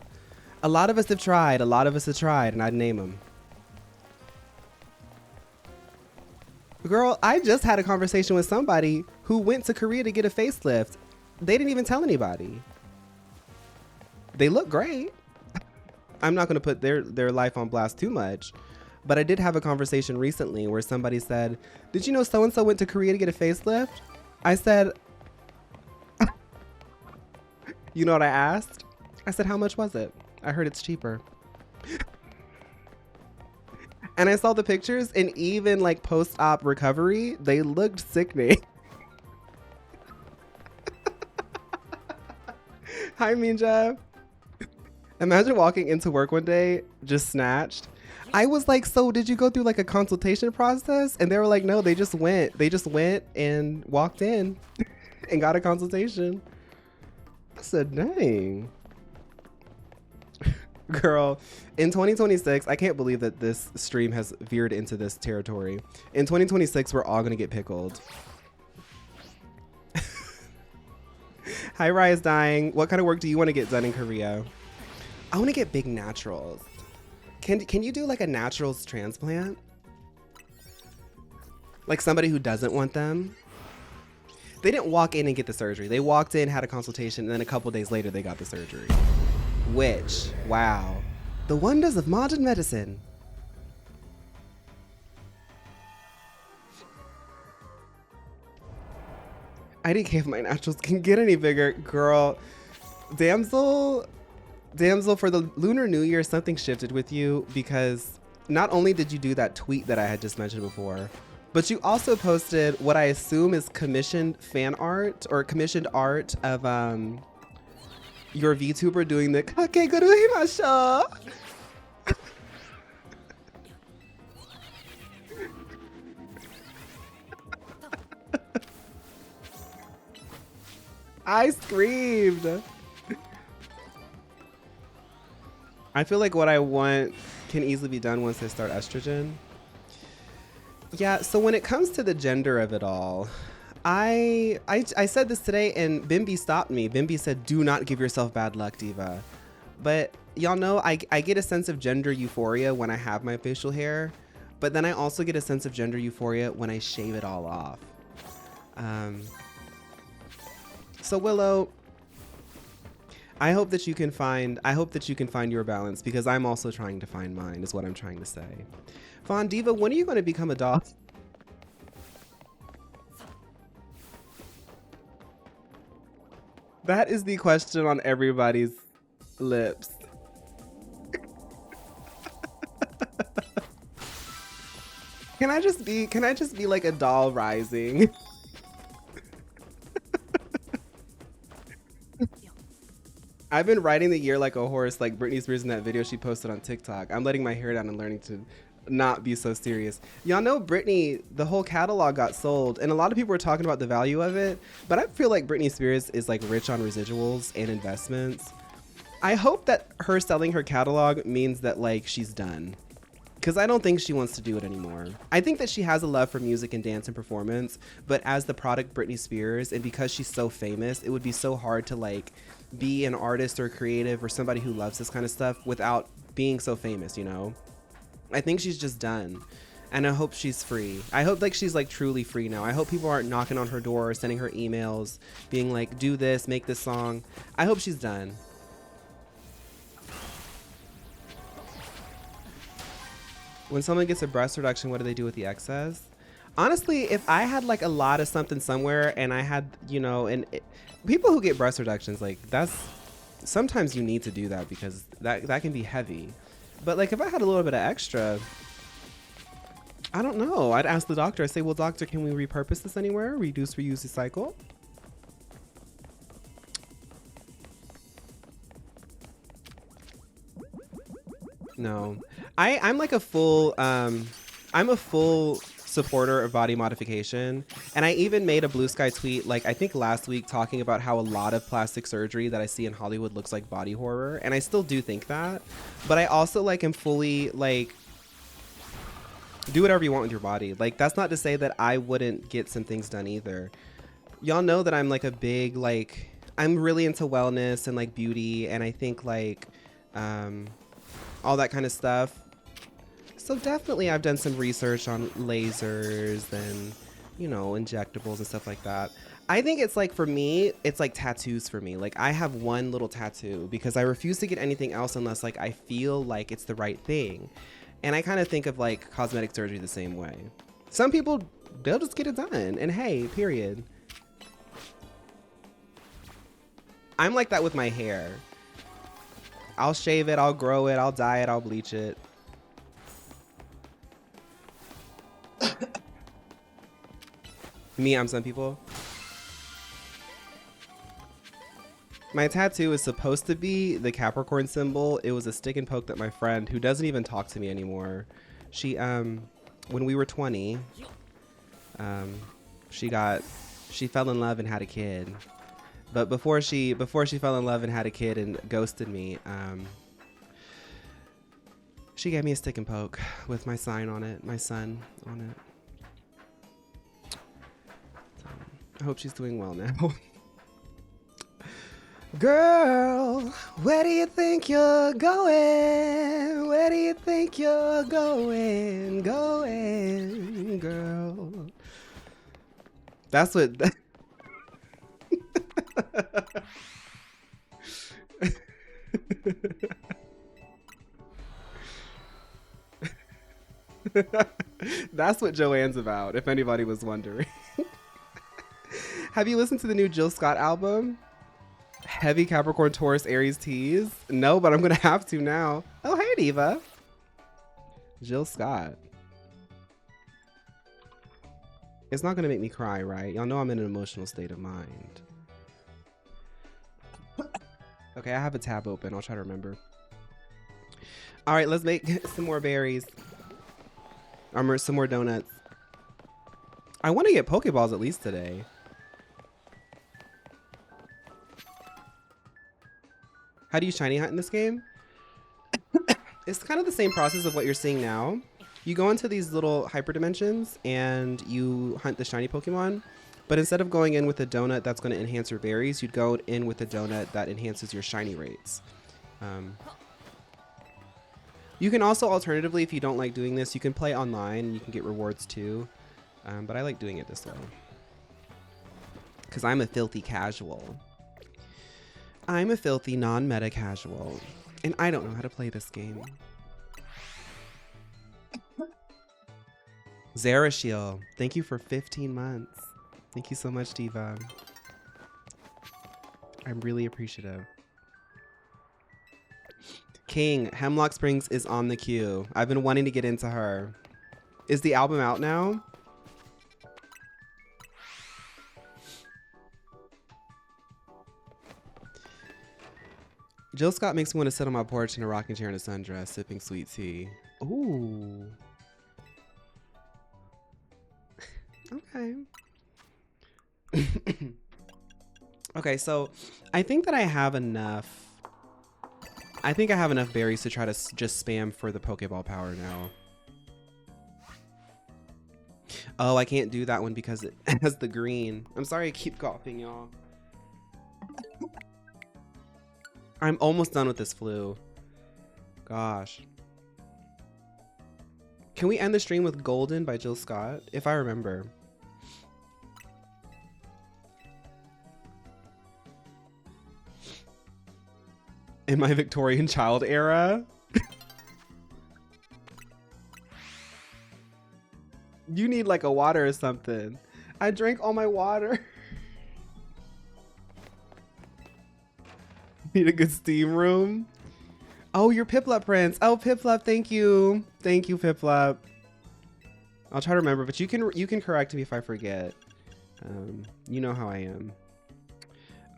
A lot of us have tried, and I'd name them. Girl, I just had a conversation with somebody who went to Korea to get a facelift. They didn't even tell anybody. They look great. I'm not going to put their life on blast too much, but I did have a conversation recently where somebody said, "Did you know so-and-so went to Korea to get a facelift?" I said, you know what I asked? I said, "How much was it?" I heard it's cheaper. And I saw the pictures, and even like post-op recovery, they looked sickening. Hi, Minja. Imagine walking into work one day, just snatched. I was like, "So did you go through like a consultation process?" And they were like, "No, they just went and walked in and got a consultation." I said, "Dang." Girl, in 2026, I can't believe that this stream has veered into this territory. In 2026, we're all gonna get pickled. Hi, Raya's dying. What kind of work do you want to get done in Korea? I want to get big naturals. Can you do like a naturals transplant? Like somebody who doesn't want them? They didn't walk in and get the surgery. They walked in, had a consultation, and then a couple days later they got the surgery. Which, wow. The wonders of modern medicine. I didn't care if my naturals can get any bigger. Girl, damsel, for the Lunar New Year, something shifted with you, because not only did you do that tweet that I had just mentioned before, But you also posted what I assume is commissioned fan art or commissioned art of your VTuber doing the kakeguruhimasho. I screamed. I feel like what I want can easily be done once I start estrogen. Yeah, so when it comes to the gender of it all, I said this today and Bimby stopped me. Bimby said, do not give yourself bad luck, Diva. But y'all know I get a sense of gender euphoria when I have my facial hair, but then I also get a sense of gender euphoria when I shave it all off. So Willow, I hope that you can find your balance, because I'm also trying to find mine, is what I'm trying to say. Phaun, Diva, when are you going to become a dog? That is the question on everybody's lips. Can I just be like a doll rising? I've been riding the year like a horse, like Britney Spears in that video she posted on TikTok. I'm letting my hair down and learning to not be so serious. Y'all know Britney, the whole catalog got sold, and a lot of people were talking about the value of it, but I feel like Britney Spears is like rich on residuals and investments. I hope that her selling her catalog means that like she's done, because I don't think she wants to do it anymore. I think that she has a love for music and dance and performance, but as the product Britney Spears, and because she's so famous, it would be so hard to like be an artist or creative or somebody who loves this kind of stuff without being so famous, you know? I think she's just done, and I hope she's free. I hope like she's like truly free now. I hope people aren't knocking on her door, sending her emails, being like, do this, make this song. I hope she's done. When someone gets a breast reduction, what do they do with the excess? Honestly, if I had like a lot of something somewhere and I had, you know, people who get breast reductions, like sometimes you need to do that because that can be heavy. But like if I had a little bit of extra, I don't know. I'd ask the doctor. I say, well, doctor, can we repurpose this anywhere? Reduce, reuse, recycle? No, I'm like a full, I'm a full supporter of body modification. And I even made a Blue Sky tweet, like I think last week, talking about how a lot of plastic surgery that I see in Hollywood looks like body horror. And I still do think that, but I also like am fully like, do whatever you want with your body. Like, that's not to say that I wouldn't get some things done either. Y'all know that I'm like a big, like, I'm really into wellness and like beauty. And I think like, all that kind of stuff. So definitely I've done some research on lasers and, you know, injectables and stuff like that. I think it's like, for me, it's like tattoos for me. Like I have one little tattoo because I refuse to get anything else unless like I feel like it's the right thing. And I kind of think of like cosmetic surgery the same way. Some people, they'll just get it done and hey, period. I'm like that with my hair. I'll shave it, I'll grow it, I'll dye it, I'll bleach it. Me, I'm some people. My tattoo is supposed to be the Capricorn symbol. It was a stick and poke that my friend, who doesn't even talk to me anymore, she, when we were 20, she fell in love and had a kid. But before she fell in love and had a kid and ghosted me, she gave me a stick and poke with my sign on it, my son on it. So, I hope she's doing well now. Girl, where do you think you're going? Where do you think you're going? Going, girl. That's what... That's what Joanne's about, if anybody was wondering. Have you listened to the new Jill Scott album? Heavy Capricorn Taurus Aries tease? No, but I'm gonna have to now. Oh, hey Diva. Jill Scott. It's not gonna make me cry, right? Y'all know I'm in an emotional state of mind. Okay, I have a tab open. I'll try to remember. All right, let's make some more berries. Or some more donuts. I want to get Pokeballs at least today. How do you shiny hunt in this game? It's kind of the same process of what you're seeing now. You go into these little hyper dimensions and you hunt the shiny Pokemon. But instead of going in with a donut that's going to enhance your berries, you'd go in with a donut that enhances your shiny rates. You can also, alternatively, if you don't like doing this, you can play online and you can get rewards too. But I like doing it this way. Because I'm a filthy casual. I'm a filthy non-meta casual. And I don't know how to play this game. Zarashiel, thank you for 15 months. Thank you so much, Diva. I'm really appreciative. King, Hemlock Springs is on the queue. I've been wanting to get into her. Is the album out now? Jill Scott makes me want to sit on my porch in a rocking chair in a sundress, sipping sweet tea. Ooh. Okay. Okay, so I think that I have enough. I think I have enough berries to try to just spam for the Pokeball power now. Oh, I can't do that one because it has the green. I'm sorry I keep coughing, y'all. I'm almost done with this flu. Gosh. Can we end the stream with Golden by Jill Scott? If I remember. In my Victorian child era? You need like a water or something. I drank all my water. Need a good steam room. Oh, you're Piplup Prince. Oh, Piplup, thank you. Thank you, Piplup. I'll try to remember, but you can correct me if I forget. You know how I am.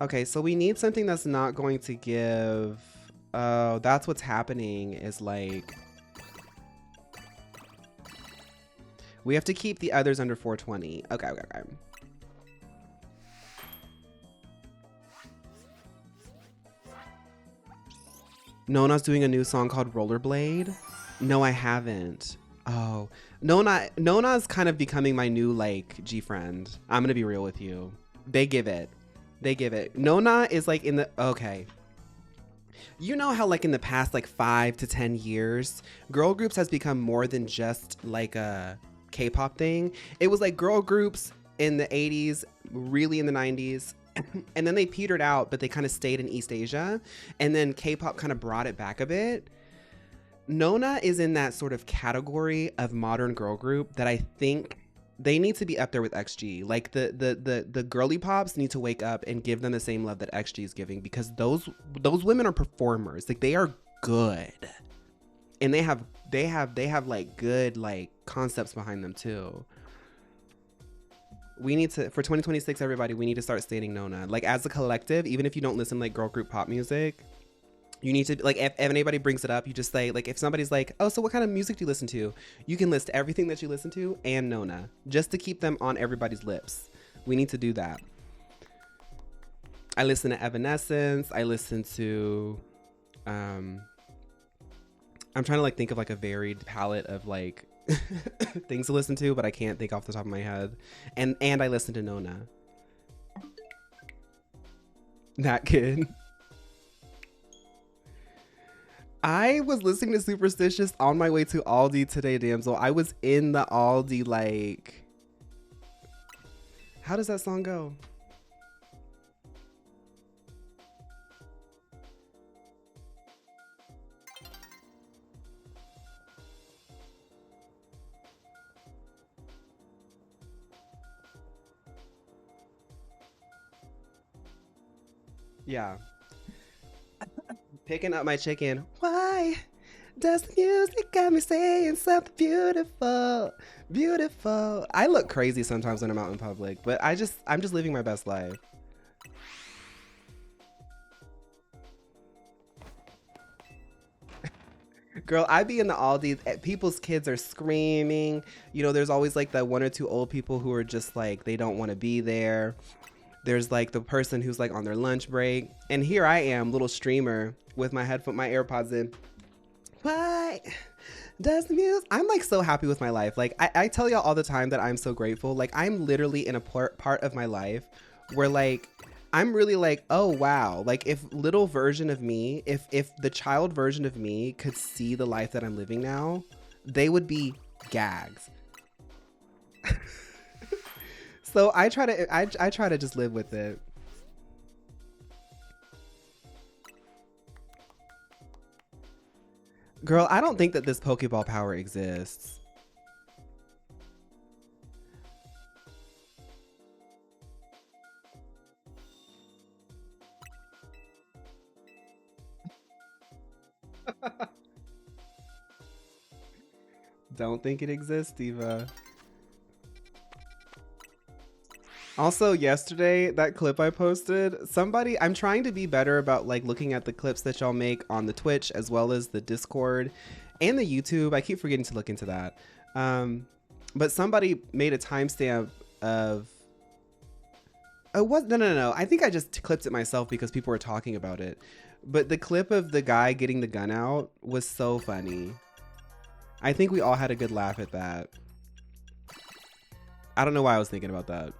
Okay, so we need something that's not going to give... Oh, that's what's happening is like... We have to keep the others under 420. Okay, okay, okay. Nona's doing a new song called Rollerblade. No, I haven't. Oh, Nona's kind of becoming my new like G friend. I'm gonna be real with you. They give it. They give it. Nona is like in the, okay. You know how like in the past like 5 to 10 years, girl groups has become more than just like a K-pop thing. It was like girl groups in the 80s, really in the 90s. And then they petered out, but they kind of stayed in East Asia. And then K-pop kind of brought it back a bit. Nona is in that sort of category of modern girl group that I think they need to be up there with XG. Like the girly pops need to wake up and give them the same love that XG is giving, because those women are performers. Like they are good. And they have like good like concepts behind them too. We need to, for 2026, everybody, we need to start stating Nona. Like as a collective, even if you don't listen to like girl group pop music, you need to, like if anybody brings it up, you just say, like if somebody's like, oh, so what kind of music do you listen to? You can list everything that you listen to and Nona, just to keep them on everybody's lips. We need to do that. I listen to Evanescence. I listen to, I'm trying to like think of like a varied palette of like things to listen to, but I can't think off the top of my head. And I listen to Nona. That kid. I was listening to Superstitious on my way to Aldi today, damsel. I was in the Aldi like... How does that song go? Yeah. Picking up my chicken. Why does the music got me saying something beautiful? Beautiful. I look crazy sometimes when I'm out in public, but I'm just living my best life. Girl, I be in the Aldi, people's kids are screaming. You know, there's always like that one or two old people who are just like, they don't want to be there. There's like the person who's like on their lunch break. And here I am, little streamer with my my AirPods in. Why does the music? I'm like so happy with my life. Like I tell y'all all the time that I'm so grateful. Like I'm literally in a part of my life where like I'm really like, oh wow, like if little version of me, if the child version of me could see the life that I'm living now, they would be gags. So I try to just live with it. Girl, I don't think that this Pokeball power exists. Don't think it exists, Diva. Also, yesterday, that clip I posted, I'm trying to be better about like looking at the clips that y'all make on the Twitch as well as the Discord and the YouTube. I keep forgetting to look into that. But somebody made a timestamp of, oh, what? No. I think I just clipped it myself because people were talking about it. But the clip of the guy getting the gun out was so funny. I think we all had a good laugh at that. I don't know why I was thinking about that.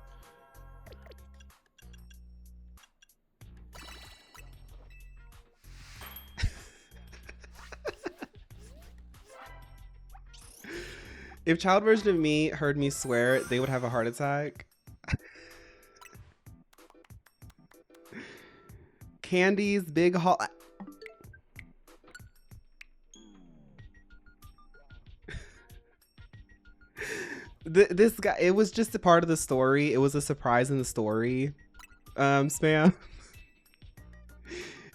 If child version of me heard me swear, they would have a heart attack. Candy's big haul. This guy, it was just a part of the story. It was a surprise in the story. Spam.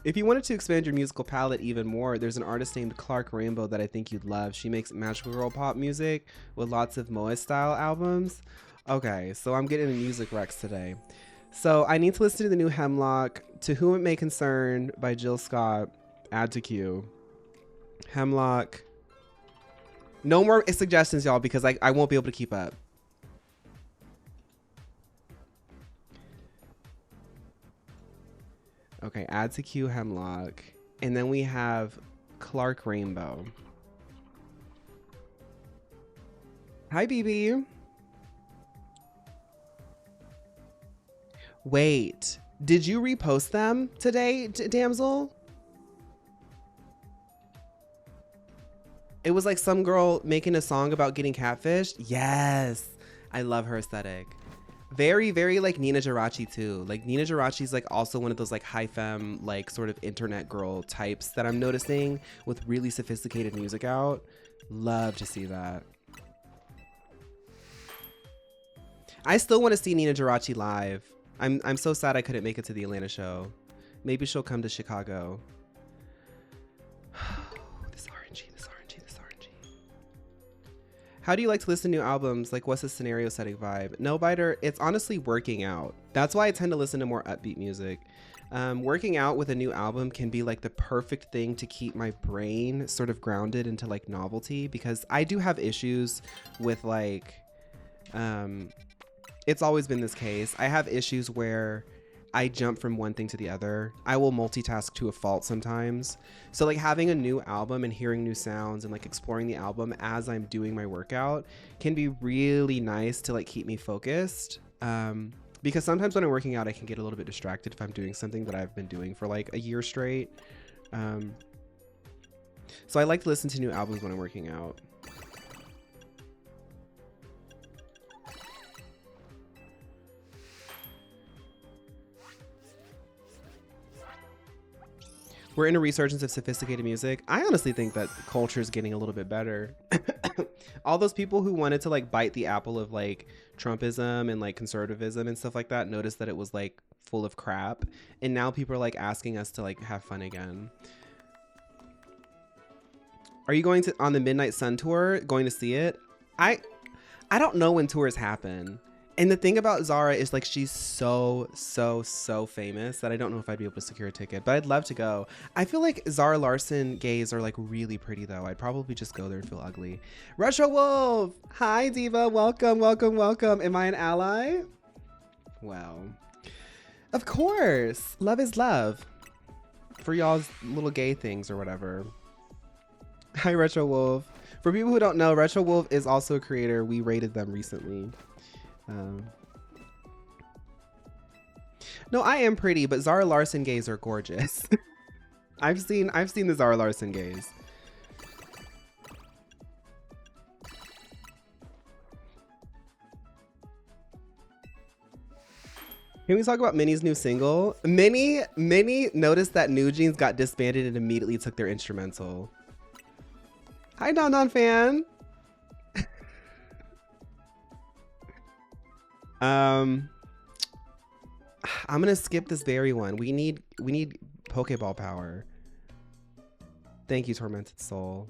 If you wanted to expand your musical palette even more, there's an artist named Clark Rainbow that I think you'd love. She makes magical girl pop music with lots of Moe style albums. Okay, so I'm getting the music recs today. So I need to listen to the new Hemlock, To Whom It May Concern by Jill Scott. Add to queue. Hemlock. No more suggestions, y'all, because I won't be able to keep up. Okay, add to queue Hemlock. And then we have Clark Rainbow. Hi, BB. Wait, did you repost them today, damsel? It was like some girl making a song about getting catfished. Yes, I love her aesthetic. Very, very like Nina Geraci too. Like Nina Geraci's like also one of those like high femme, like sort of internet girl types that I'm noticing with really sophisticated music out. Love to see that. I still want to see Nina Geraci live. I'm so sad I couldn't make it to the Atlanta show. Maybe she'll come to Chicago. This RNG. How do you like to listen to new albums? Like, what's the scenario setting vibe? No, Biter, it's honestly working out. That's why I tend to listen to more upbeat music. Working out with a new album can be like the perfect thing to keep my brain sort of grounded into like novelty, because I do have issues with like, it's always been this case. I have issues where I jump from one thing to the other. I will multitask to a fault sometimes. So like having a new album and hearing new sounds and like exploring the album as I'm doing my workout can be really nice to like keep me focused. Because sometimes when I'm working out, I can get a little bit distracted if I'm doing something that I've been doing for like a year straight. So I like to listen to new albums when I'm working out. We're in a resurgence of sophisticated music. I honestly think that culture is getting a little bit better. All those people who wanted to like bite the apple of like Trumpism and like conservatism and stuff like that noticed that it was like full of crap. And now people are like asking us to like have fun again. Are you going to on the Midnight Sun tour? Going to see it? I don't know when tours happen. And the thing about Zara is like she's so famous that I don't know if I'd be able to secure a ticket, but I'd love to go. I feel like Zara Larson gays are like really pretty though. I'd probably just go there and feel ugly. Retro Wolf! Hi Diva, welcome. Am I an ally? Wow. Of course, love is love. For y'all's little gay things or whatever. Hi Retro Wolf. For people who don't know, Retro Wolf is also a creator. We rated them recently. No, I am pretty, but Zara Larson gays are gorgeous. I've seen the Zara Larson gays. Can we talk about Minnie's new single? Minnie noticed that New Jeans got disbanded and immediately took their instrumental. Hi, Don Don fan. I'm gonna skip this very one. We need Pokeball power. Thank you, Tormented Soul.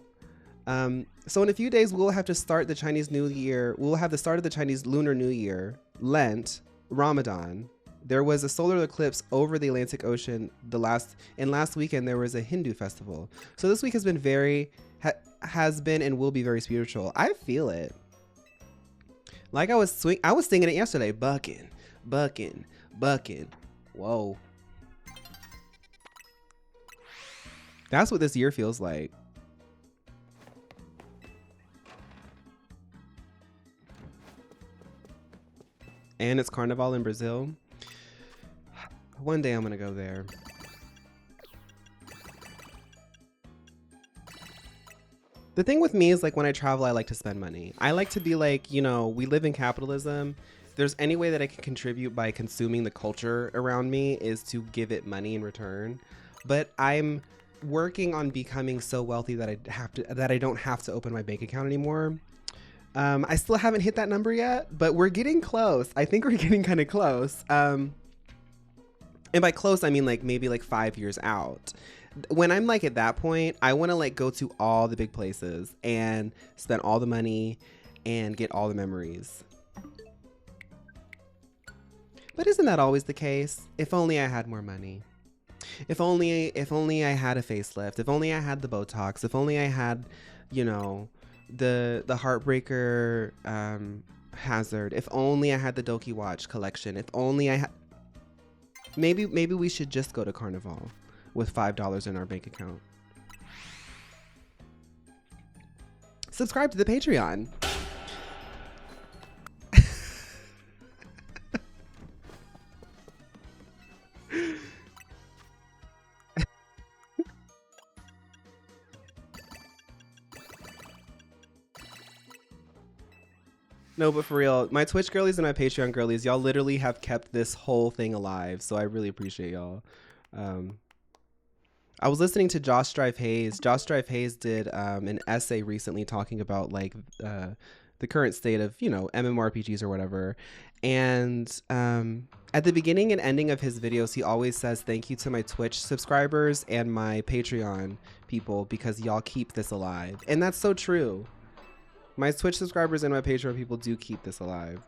So in a few days we'll have to start the Chinese New Year. We'll have the start of the Chinese Lunar New Year, Lent, Ramadan. There was a solar eclipse over the Atlantic Ocean last weekend there was a Hindu festival. So this week has been has been and will be very spiritual. I feel it. Like I was singing it yesterday. Bucking. Whoa. That's what this year feels like. And it's Carnival in Brazil. One day I'm gonna go there. The thing with me is like when I travel, I like to spend money. I like to be like, you know, we live in capitalism. If there's any way that I can contribute by consuming the culture around me is to give it money in return. But I'm working on becoming so wealthy that I don't have to open my bank account anymore. I still haven't hit that number yet, but we're getting close. I think we're getting kind of close. And by close, I mean like maybe like 5 years out. When I'm like at that point, I want to like go to all the big places and spend all the money and get all the memories. But isn't that always the case? If only I had more money. If only I had a facelift. If only I had the Botox. If only I had, you know, the Heartbreaker hazard. If only I had the Doki watch collection. If only I had. Maybe we should just go to Carnival with $5 in our bank account. Subscribe to the Patreon. No, but for real, my Twitch girlies and my Patreon girlies, y'all literally have kept this whole thing alive. So I really appreciate y'all. I was listening to Josh Strife Hayes. Josh Strife Hayes did an essay recently talking about like the current state of, you know, MMORPGs or whatever. And at the beginning and ending of his videos, he always says thank you to my Twitch subscribers and my Patreon people because y'all keep this alive. And that's so true. My Twitch subscribers and my Patreon people do keep this alive.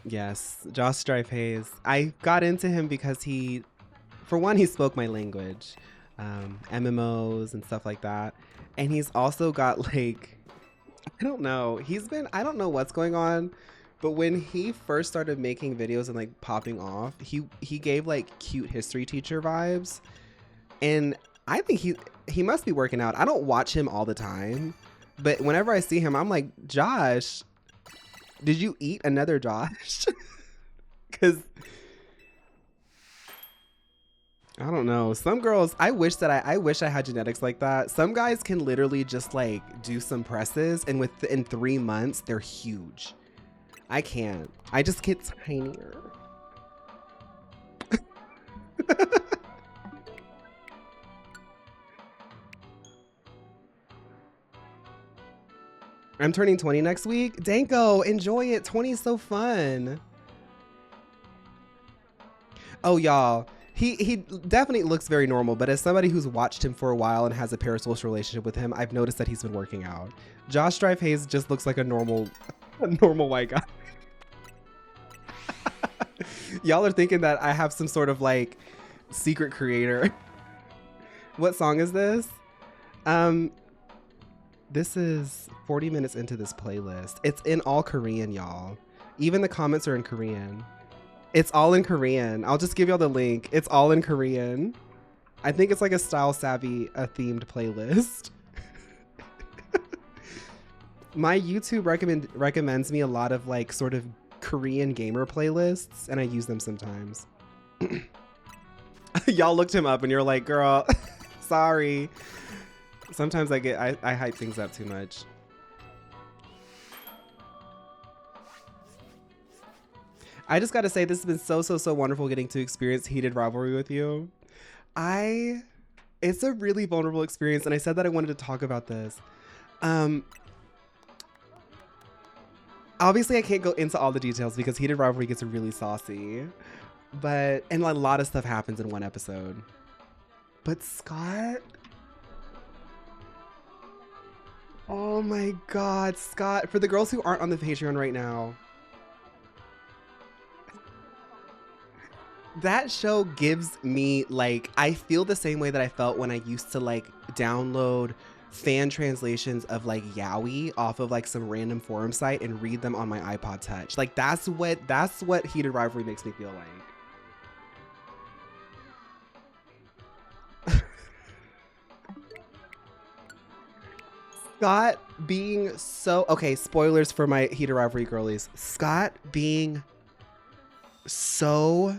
Yes, Josh Strife Hayes. I got into him because for one, he spoke my language, MMOs and stuff like that. And he's also got like, I don't know, I don't know what's going on, but when he first started making videos and like popping off, he gave like cute history teacher vibes. And I think he must be working out. I don't watch him all the time, but whenever I see him, I'm like, Josh, did you eat another Josh? Because I don't know. Some girls, I wish I had genetics like that. Some guys can literally just like do some presses and in 3 months, they're huge. I can't. I just get tinier. I'm turning 20 next week. Danko, enjoy it. 20 is so fun. Oh, y'all. He definitely looks very normal, but as somebody who's watched him for a while and has a parasocial relationship with him, I've noticed that he's been working out. Josh Strife Hayes just looks like a normal white guy. Y'all are thinking that I have some sort of like secret creator. What song is this? This is 40 minutes into this playlist. It's in all Korean, y'all. Even the comments are in Korean. It's all in Korean. I'll just give y'all the link. It's all in Korean. I think it's like a Style Savvy themed playlist. My YouTube recommends me a lot of like sort of Korean gamer playlists, and I use them sometimes. Y'all looked him up and you're like, girl, sorry. Sometimes I hype things up too much. I just got to say, this has been so wonderful getting to experience Heated Rivalry with you. It's a really vulnerable experience, and I said that I wanted to talk about this. Obviously, I can't go into all the details because Heated Rivalry gets really saucy, and a lot of stuff happens in one episode. But Scott, oh my God, Scott! For the girls who aren't on the Patreon right now, that show gives me like, I feel the same way that I felt when I used to like download fan translations of like yaoi off of like some random forum site and read them on my iPod Touch. Like that's what Heated Rivalry makes me feel like. Scott being so, okay, spoilers for my Heated Rivalry girlies. Scott being so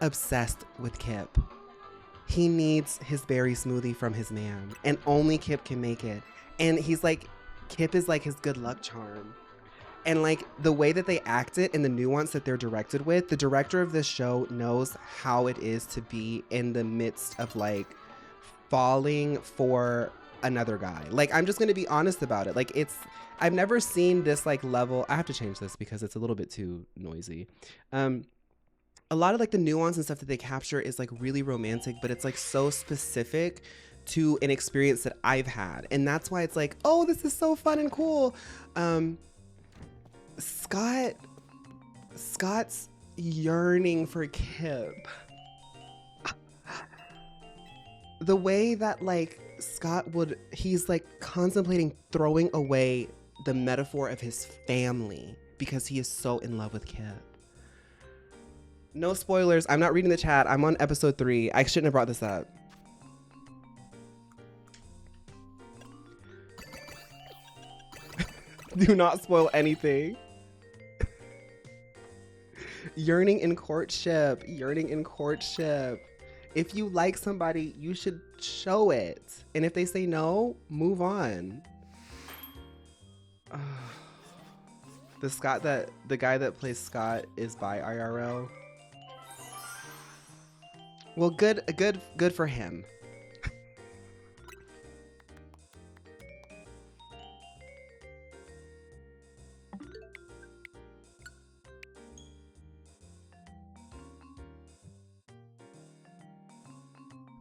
obsessed with Kip. He needs his berry smoothie from his man, and only Kip can make it. And he's like, Kip is like his good luck charm. And like the way that they act it and the nuance that they're directed with, the director of this show knows how it is to be in the midst of like falling for another guy. Like, I'm just gonna be honest about it. Like, I've never seen this like level. I have to change this because it's a little bit too noisy. A lot of like the nuance and stuff that they capture is like really romantic, but it's like so specific to an experience that I've had. And that's why it's like, oh, this is so fun and cool. Scott's yearning for Kip. The way that like he's like contemplating throwing away the metaphor of his family because he is so in love with Kip. No spoilers. I'm not reading the chat. I'm on episode 3. I shouldn't have brought this up. Do not spoil anything. Yearning in courtship. Yearning in courtship. If you like somebody, you should show it. And if they say no, move on. The guy that plays Scott is by IRL. Well, good for him.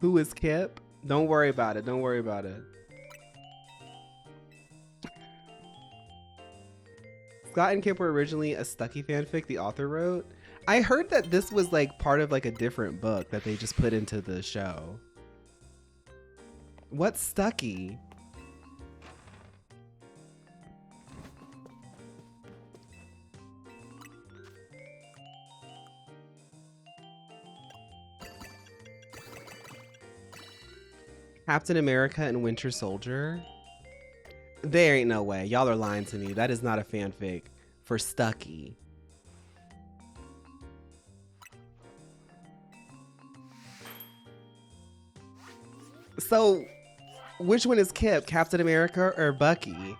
Who is Kip? Don't worry about it. Don't worry about it. Scott and Kip were originally a Stucky fanfic the author wrote. I heard that this was like part of like a different book that they just put into the show. What's Stucky? Captain America and Winter Soldier? There ain't no way. Y'all are lying to me. That is not a fanfic for Stucky. So, which one is Kip? Captain America or Bucky?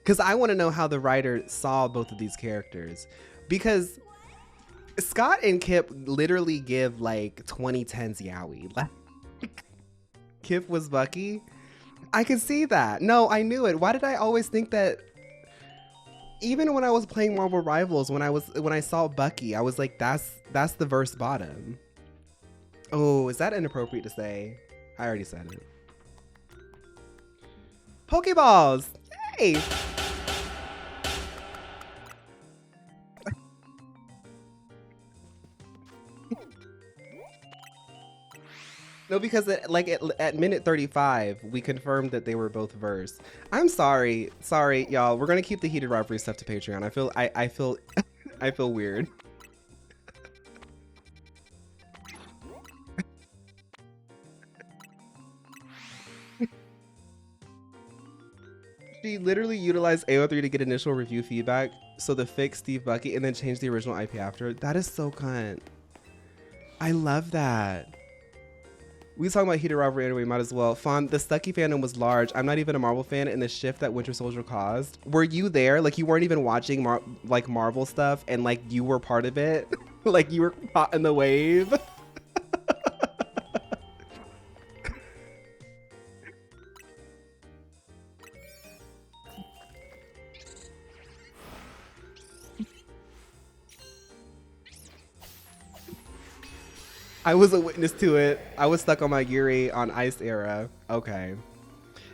Because I want to know how the writer saw both of these characters. Because Scott and Kip literally give like 2010s yaoi. Like, Kip was Bucky? I could see that. No, I knew it. Why did I always think that? Even when I was playing Marvel Rivals, when I saw Bucky, I was like, that's the verse bottom. Oh, is that inappropriate to say? I already said it. Pokeballs! Yay! No, because at minute 35, we confirmed that they were both verse. I'm sorry, y'all. We're gonna keep the heated rivalry stuff to Patreon. I feel I feel weird. She literally utilized AO3 to get initial review feedback, so the fix Steve Bucky and then change the original IP after. That is so cunt. I love that. We talking about heated rivalry anyway, might as well. Fawn, the Stucky fandom was large. I'm not even a Marvel fan, and the shift that Winter Soldier caused. Were you there? Like, you weren't even watching Marvel stuff, and like you were part of it? Like you were caught in the wave? I was a witness to it. I was stuck on my Yuri on Ice era. Okay.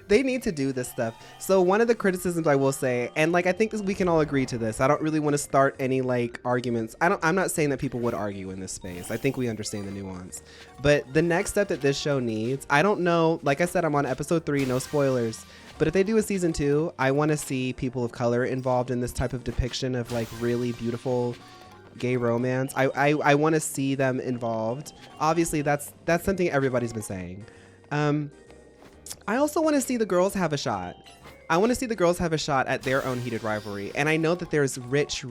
They need to do this stuff. So one of the criticisms I will say, and like I think we can all agree to this. I don't really want to start any like arguments. I'm not saying that people would argue in this space. I think we understand the nuance. But the next step that this show needs, I don't know, like I said, I'm on episode 3, no spoilers. But if they do a season 2, I want to see people of color involved in this type of depiction of like really beautiful gay romance. I want to see them involved. Obviously that's something everybody's been saying. I also want to see the girls have a shot. I want to see the girls have a shot at their own heated rivalry. And I know that there's rich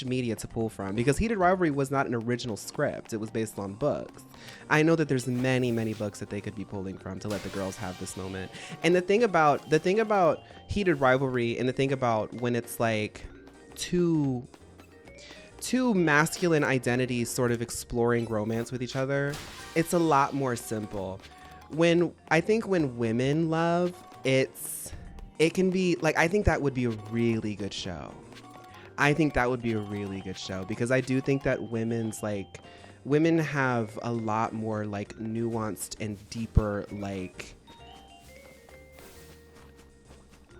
media to pull from, because heated rivalry was not an original script. It was based on books. I know that there's many books that they could be pulling from to let the girls have this moment. And the thing about heated rivalry, and the thing about when it's like two masculine identities sort of exploring romance with each other, it's a lot more simple. I think when women love, it can be like, I think that would be a really good show. Because I do think that women have a lot more like nuanced and deeper like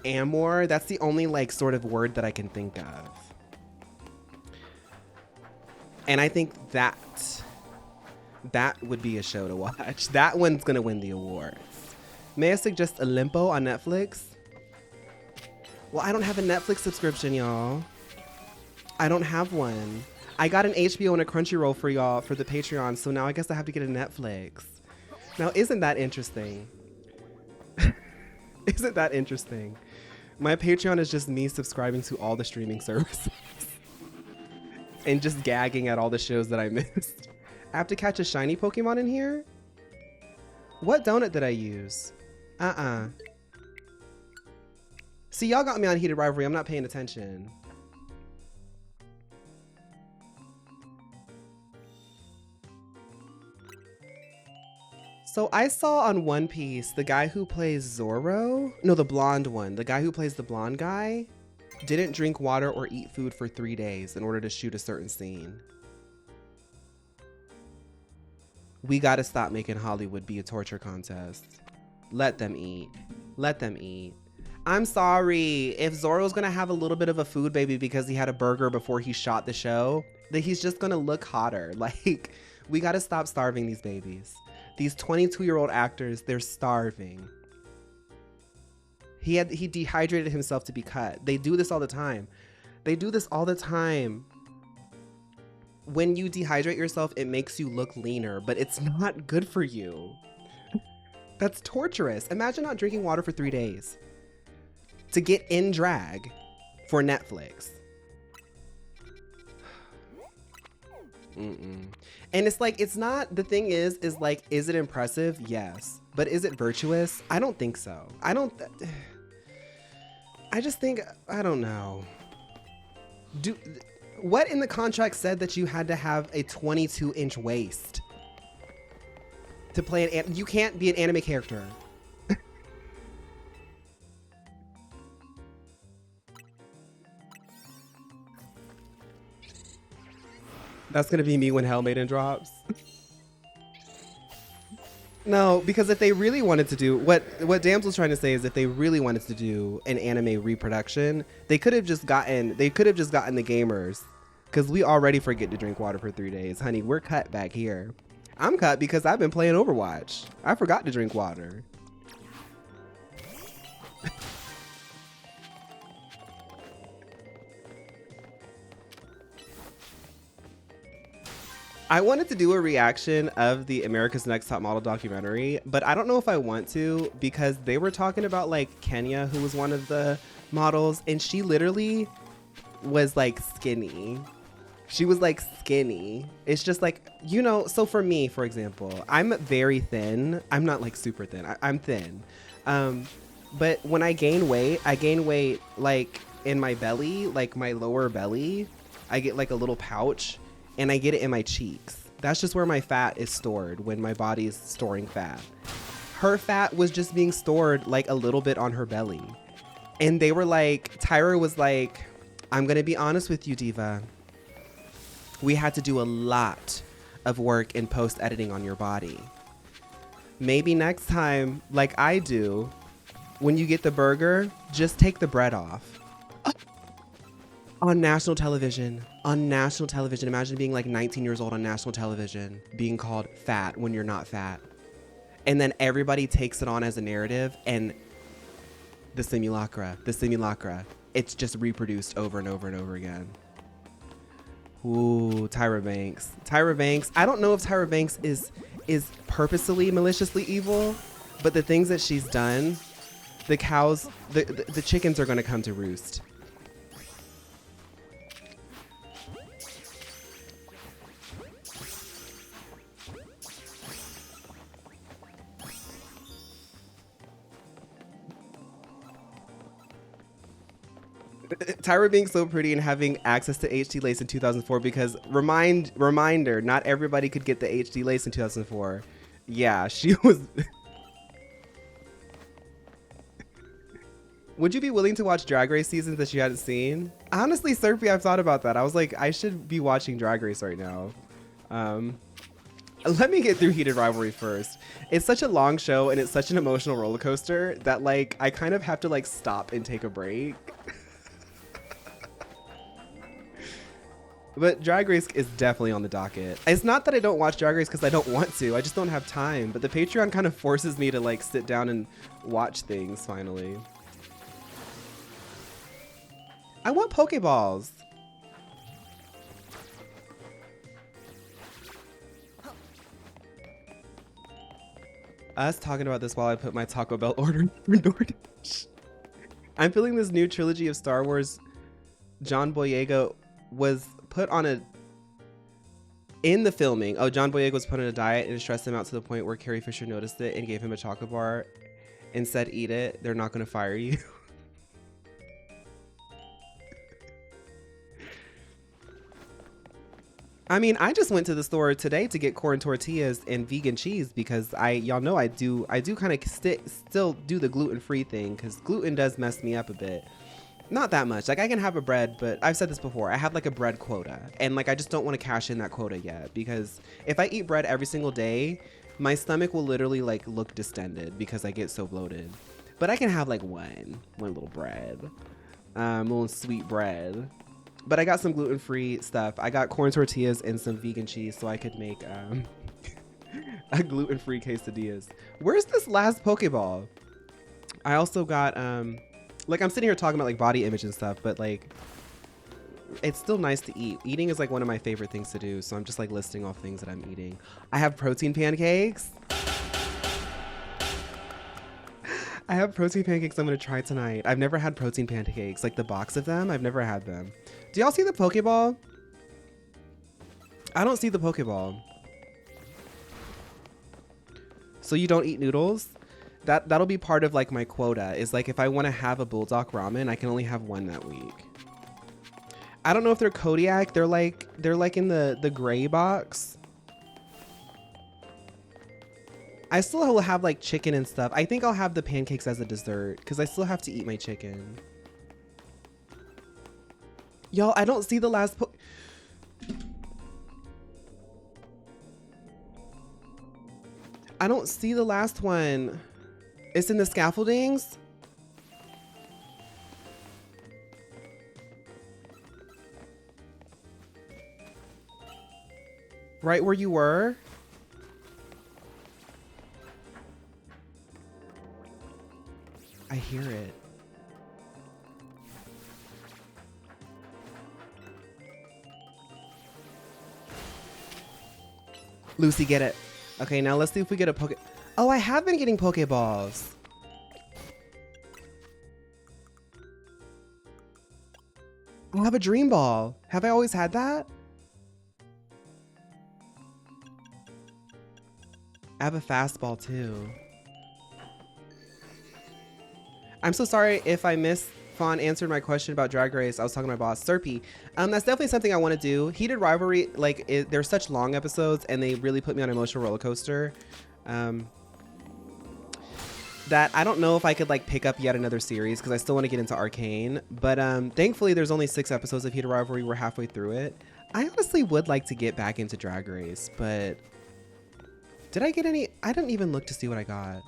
amour. That's the only like sort of word that I can think of. And I think that would be a show to watch. That one's gonna win the awards. May I suggest Olimpo on Netflix? Well, I don't have a Netflix subscription, y'all. I don't have one. I got an HBO and a Crunchyroll for y'all for the Patreon, so now I guess I have to get a Netflix. Now, isn't that interesting? Isn't that interesting? My Patreon is just me subscribing to all the streaming services. And just gagging at all the shows that I missed. I have to catch a shiny Pokemon in here? What donut did I use? See, y'all got me on heated rivalry. I'm not paying attention. So I saw on One Piece, the guy who plays Zoro, no, the blonde one, the guy who plays the blonde guy, didn't drink water or eat food for 3 days in order to shoot a certain scene. We gotta stop making Hollywood be a torture contest. Let them eat. Let them eat. I'm sorry, if Zoro's gonna have a little bit of a food baby because he had a burger before he shot the show, then he's just gonna look hotter. Like, we gotta stop starving these babies. These 22-year-old actors, they're starving. He dehydrated himself to be cut. They do this all the time. When you dehydrate yourself, it makes you look leaner, but it's not good for you. That's torturous. Imagine not drinking water for 3 days to get in drag for Netflix. And it's like, it's not, the thing is like, is it impressive? Yes. But is it virtuous? I don't think so. I just think, I don't know. What in the contract said that you had to have a 22-inch waist to play you can't be an anime character. That's gonna be me when Hell Maiden drops. No, because if they really wanted to do what Damsel's trying to say is if they really wanted to do an anime reproduction, they could have just gotten the gamers, because we already forget to drink water for 3 days. Honey, we're cut back here. I'm cut because I've been playing Overwatch. I forgot to drink water. I wanted to do a reaction of the America's Next Top Model documentary, but I don't know if I want to, because they were talking about like Kenya, who was one of the models, and she literally was like skinny. She was like skinny. It's just like, you know, so for me, for example, I'm very thin. I'm not like super thin. I'm thin. But when I gain weight like in my belly, like my lower belly. I get like a little pouch, and I get it in my cheeks. That's just where my fat is stored when my body is storing fat. Her fat was just being stored like a little bit on her belly. And they were like, Tyra was like, I'm gonna be honest with you, Diva. We had to do a lot of work in post-editing on your body. Maybe next time, like I do, when you get the burger, just take the bread off. On national television. Imagine being like 19 years old on national television, being called fat when you're not fat. And then everybody takes it on as a narrative, and the simulacra, it's just reproduced over and over and over again. Ooh, Tyra Banks. I don't know if Tyra Banks is purposely maliciously evil, but the things that she's done, the cows, the chickens are going to come to roost. Tyra being so pretty and having access to HD lace in 2004, because reminder, not everybody could get the HD lace in 2004. Yeah, she was. Would you be willing to watch Drag Race seasons that you hadn't seen? Honestly, Serpy, I've thought about that. I was like, I should be watching Drag Race right now. Let me get through Heated Rivalry first. It's such a long show and it's such an emotional roller coaster that like I kind of have to like stop and take a break. But Drag Race is definitely on the docket. It's not that I don't watch Drag Race because I don't want to. I just don't have time. But the Patreon kind of forces me to like sit down and watch things finally. I want Pokeballs. Us talking about this while I put my Taco Bell order in for DoorDash. I'm feeling this new trilogy of Star Wars. John Boyega was put on in the filming. Oh, John Boyega was put on a diet and it stressed him out to the point where Carrie Fisher noticed it and gave him a chocolate bar and said, eat it. They're not going to fire you. I mean, I just went to the store today to get corn tortillas and vegan cheese because y'all know I do kind of still do the gluten-free thing because gluten does mess me up a bit. Not that much. Like I can have a bread, but I've said this before. I have like a bread quota and like I just don't want to cash in that quota yet because if I eat bread every single day, my stomach will literally like look distended because I get so bloated. But I can have like one little bread, little sweet bread. But I got some gluten-free stuff. I got corn tortillas and some vegan cheese so I could make a gluten-free quesadillas. Where's this last Pokeball? I also got like I'm sitting here talking about like body image and stuff, but like it's still nice to eat. Eating is like one of my favorite things to do, so I'm just like listing off things that I'm eating. I have protein pancakes. I have protein pancakes I'm gonna try tonight. I've never had protein pancakes, like the box of them. I've never had them. Do y'all see the Pokeball? I don't see the Pokeball. So you don't eat noodles? That'll be part of like my quota is like if I want to have a bulldog ramen, I can only have one that week. I don't know if they're Kodiak. They're like in the gray box. I still will have like chicken and stuff. I think I'll have the pancakes as a dessert because I still have to eat my chicken. Y'all, I don't see the last I don't see the last one. It's in the scaffoldings. Right where you were? I hear it. Lucy, get it. Okay, now let's see if we get a Poke. Oh, I have been getting Pokeballs. I have a Dream Ball. Have I always had that? I have a fastball too. I'm so sorry if I missed Fawn answered my question about Drag Race. I was talking to my boss, Serpy. That's definitely something I want to do. Heated Rivalry, like they're such long episodes and they really put me on an emotional roller coaster. That I don't know if I could like pick up yet another series because I still want to get into Arcane. But thankfully there's only 6 episodes of Heated Rivalry. We're halfway through it. I honestly would like to get back into Drag Race, but did I get any? I didn't even look to see what I got.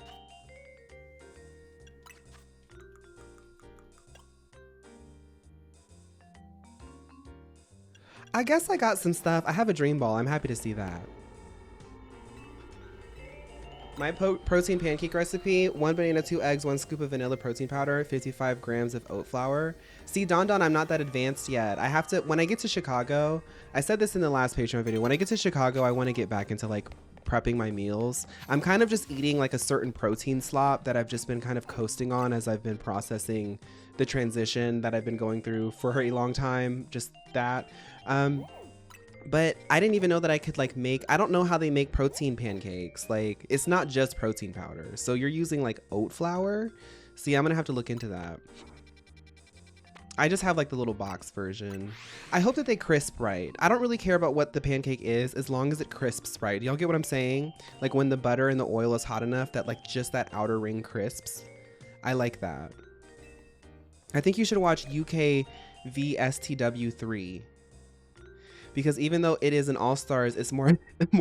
I guess I got some stuff. I have a Dream Ball. I'm happy to see that. My protein pancake recipe: 1 banana, 2 eggs, 1 scoop of vanilla protein powder, 55 grams of oat flour. See, Don, I'm not that advanced yet. I have to, when I get to Chicago, I said this in the last Patreon video, when I get to Chicago, I want to get back into like prepping my meals. I'm kind of just eating like a certain protein slop that I've just been kind of coasting on as I've been processing the transition that I've been going through for a long time. Just that. But I didn't even know that I could like make, I don't know how they make protein pancakes. Like it's not just protein powder. So you're using like oat flour. See, I'm gonna have to look into that. I just have like the little box version. I hope that they crisp right. I don't really care about what the pancake is as long as it crisps right. Y'all get what I'm saying? Like when the butter and the oil is hot enough that like just that outer ring crisps. I like that. I think you should watch UK VSTW3. Because even though it is an all-stars, it's more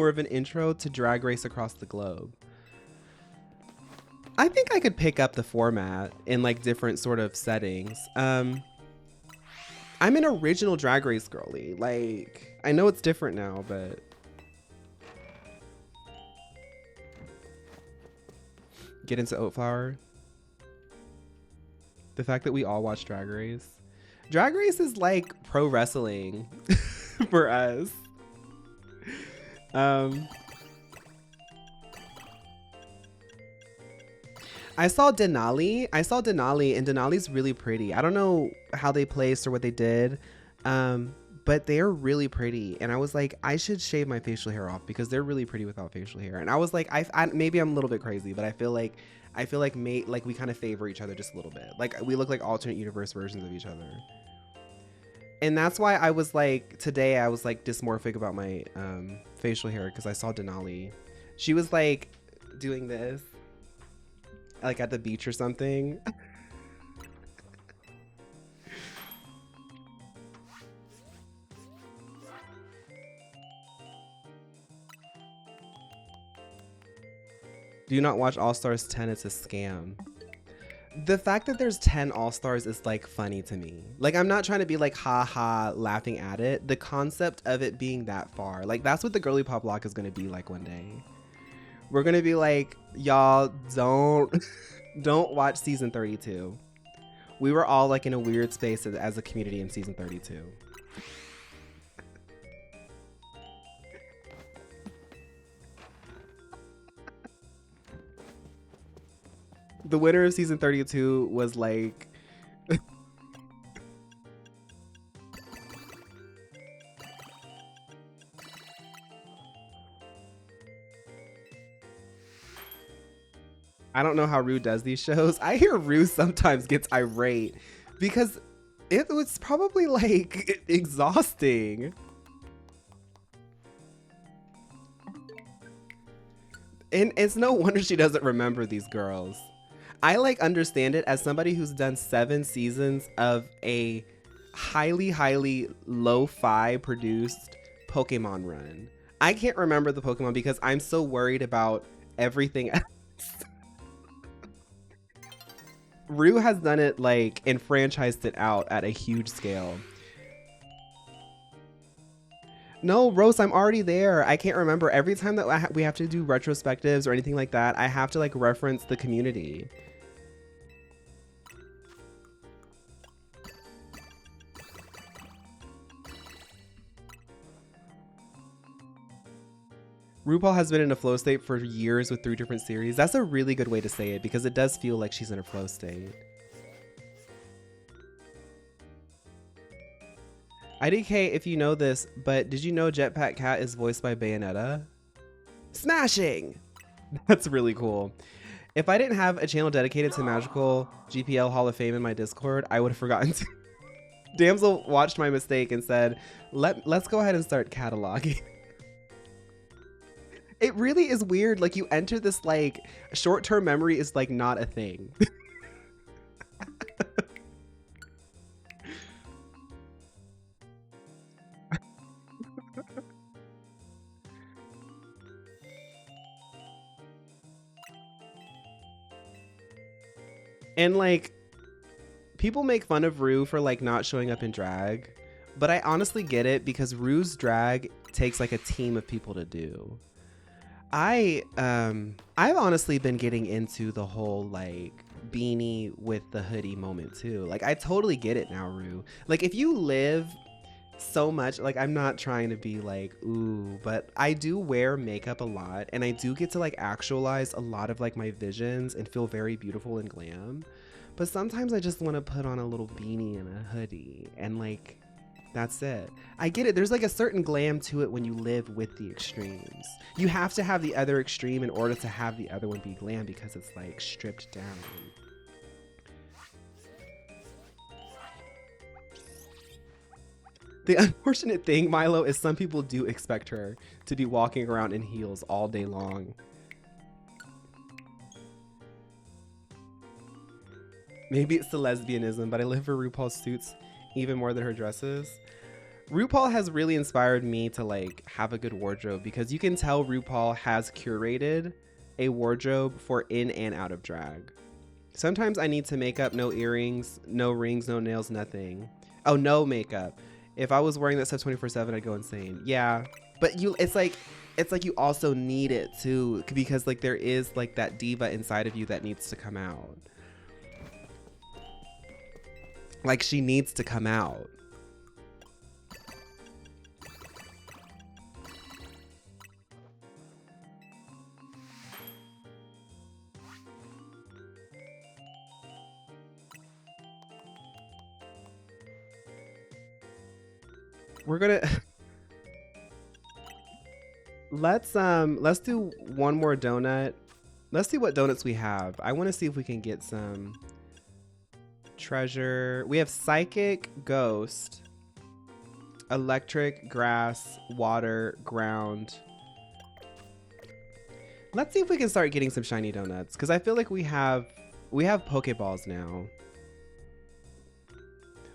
of an intro to Drag Race across the globe. I think I could pick up the format in like different sort of settings. I'm an original Drag Race girly. Like, I know it's different now, but get into oat flour. The fact that we all watch Drag Race. Drag Race is like pro wrestling. For us. I saw Denali and Denali's really pretty. I don't know how they placed or what they did, but they're really pretty. And I was like, I should shave my facial hair off because they're really pretty without facial hair. And I was like, I maybe I'm a little bit crazy, but I feel like we kind of favor each other just a little bit. Like we look like alternate universe versions of each other. And that's why I was like, today I was like dysmorphic about my facial hair because I saw Denali. She was like doing this, like at the beach or something. Do you not watch All Stars 10? It's a scam. The fact that there's 10 all-stars is like funny to me. Like I'm not trying to be like ha ha laughing at it. The concept of it being that far, like that's what the girly pop block is going to be like one day. We're going to be like, y'all don't watch season 32. We were all like in a weird space as a community in season 32. The winner of season 32 was like I don't know how Rue does these shows. I hear Rue sometimes gets irate because it was probably like exhausting. And it's no wonder she doesn't remember these girls. I like understand it as somebody who's done 7 seasons of a highly lo-fi produced Pokemon run. I can't remember the Pokemon because I'm so worried about everything else. Rue has done it like and franchised it out at a huge scale. No, Rose, I'm already there. I can't remember. Every time that we have to do retrospectives or anything like that, I have to like reference the community. RuPaul has been in a flow state for years with 3 different series. That's a really good way to say it because it does feel like she's in a flow state. IDK, if you know this, but did you know Jetpack Cat is voiced by Bayonetta? Smashing! That's really cool. If I didn't have a channel dedicated to Magical GPL Hall of Fame in my Discord, I would have forgotten to. Damsel watched my mistake and said, let's go ahead and start cataloging. It really is weird. Like you enter this like short-term memory is like not a thing. And like people make fun of Rue for like not showing up in drag, but I honestly get it because Rue's drag takes like a team of people to do. I've honestly been getting into the whole like beanie with the hoodie moment too. Like I totally get it now, Rue. Like if you live so much, like I'm not trying to be like ooh, but I do wear makeup a lot and I do get to like actualize a lot of like my visions and feel very beautiful and glam. But sometimes I just want to put on a little beanie and a hoodie and like that's it. I get it. There's like a certain glam to it when you live with the extremes. You have to have the other extreme in order to have the other one be glam because it's like stripped down. The unfortunate thing, Milo, is some people do expect her to be walking around in heels all day long. Maybe it's the lesbianism, but I live for RuPaul's suits even more than her dresses. RuPaul has really inspired me to like have a good wardrobe because you can tell RuPaul has curated a wardrobe for in and out of drag. Sometimes I need to make up no earrings, no rings, no nails, nothing. Oh, no makeup. If I was wearing that stuff 24/7, I'd go insane. Yeah, but it's like you also need it too because like there is like that diva inside of you that needs to come out. Like she needs to come out. We're gonna let's do one more donut. Let's see what donuts we have. I want to see if we can get some treasure. We have psychic, ghost, electric, grass, water, ground. Let's see if we can start getting some shiny donuts because I feel like we have Pokeballs now.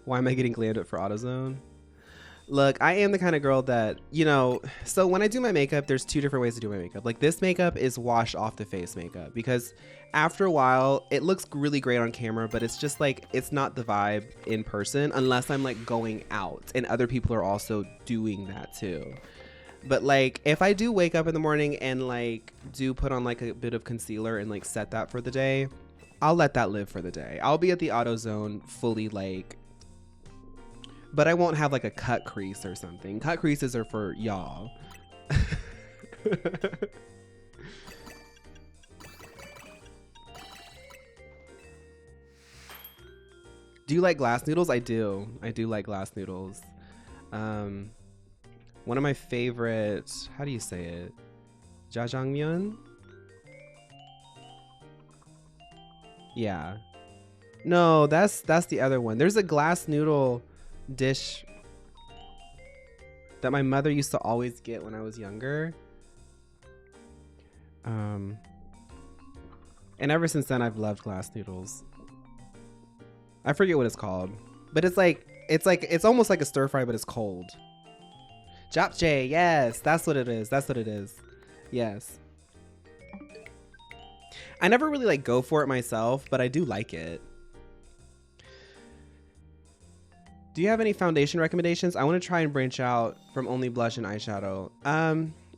Why am I getting glammed up for AutoZone? Look, I am the kind of girl that, you know, so when I do my makeup, there's 2 different ways to do my makeup. Like this makeup is wash off the face makeup because after a while it looks really great on camera, but it's just like, it's not the vibe in person unless I'm like going out and other people are also doing that too. But like, if I do wake up in the morning and like do put on like a bit of concealer and like set that for the day, I'll let that live for the day. I'll be at the AutoZone fully like, but I won't have like a cut crease or something. Cut creases are for y'all. Do you like glass noodles? I do. I do like glass noodles. One of my favorites, how do you say it? Jjajangmyeon? Yeah. No, that's the other one. There's a glass noodle dish that my mother used to always get when I was younger. And ever since then I've loved glass noodles. I forget what it's called, but it's almost like a stir fry, but it's cold. Japchae, yes, that's what it is. That's what it is. Yes. I never really like go for it myself, but I do like it. Do you have any foundation recommendations? I want to try and branch out from only blush and eyeshadow.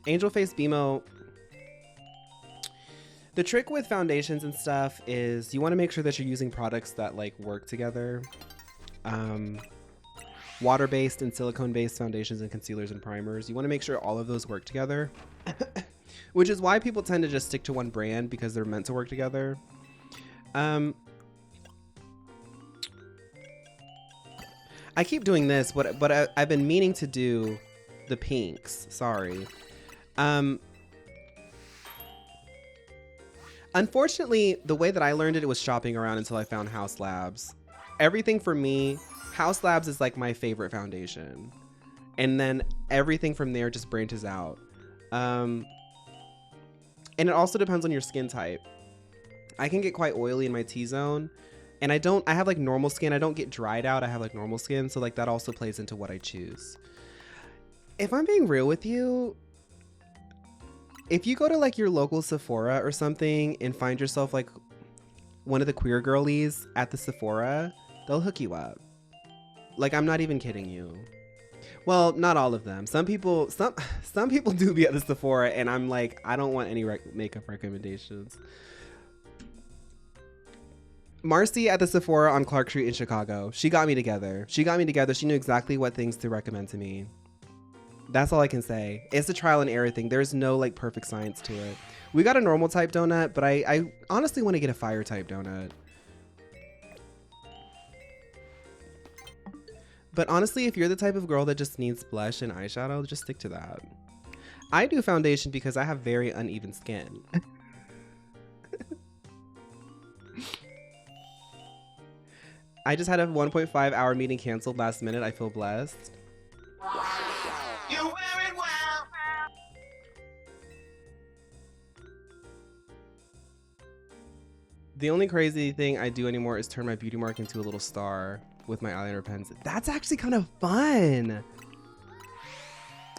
Angel Face Bimo. The trick with foundations and stuff is you want to make sure that you're using products that like work together. Water-based and silicone-based foundations and concealers and primers. You want to make sure all of those work together, which is why people tend to just stick to one brand because they're meant to work together. I keep doing this, but I've been meaning to do the pinks. Sorry. Unfortunately, the way that I learned it was shopping around until I found House Labs. Everything for me, House Labs is like my favorite foundation. And then everything from there just branches out. And it also depends on your skin type. I can get quite oily in my T-zone. And I have like normal skin. I don't get dried out. I have like normal skin. So like that also plays into what I choose. If I'm being real with you, if you go to like your local Sephora or something and find yourself like one of the queer girlies at the Sephora, they'll hook you up. Like, I'm not even kidding you. Well, not all of them. Some people do be at the Sephora and I'm like, I don't want any makeup recommendations. Marcy at the Sephora on Clark Street in Chicago. She got me together. She knew exactly what things to recommend to me. That's all I can say. It's a trial and error thing. There's no like perfect science to it. We got a normal type donut, but I honestly want to get a fire type donut. But honestly, if you're the type of girl that just needs blush and eyeshadow, just stick to that. I do foundation because I have very uneven skin. I just had a 1.5 hour meeting canceled last minute. I feel blessed. You wear it well. The only crazy thing I do anymore is turn my beauty mark into a little star with my eyeliner pens. That's actually kind of fun.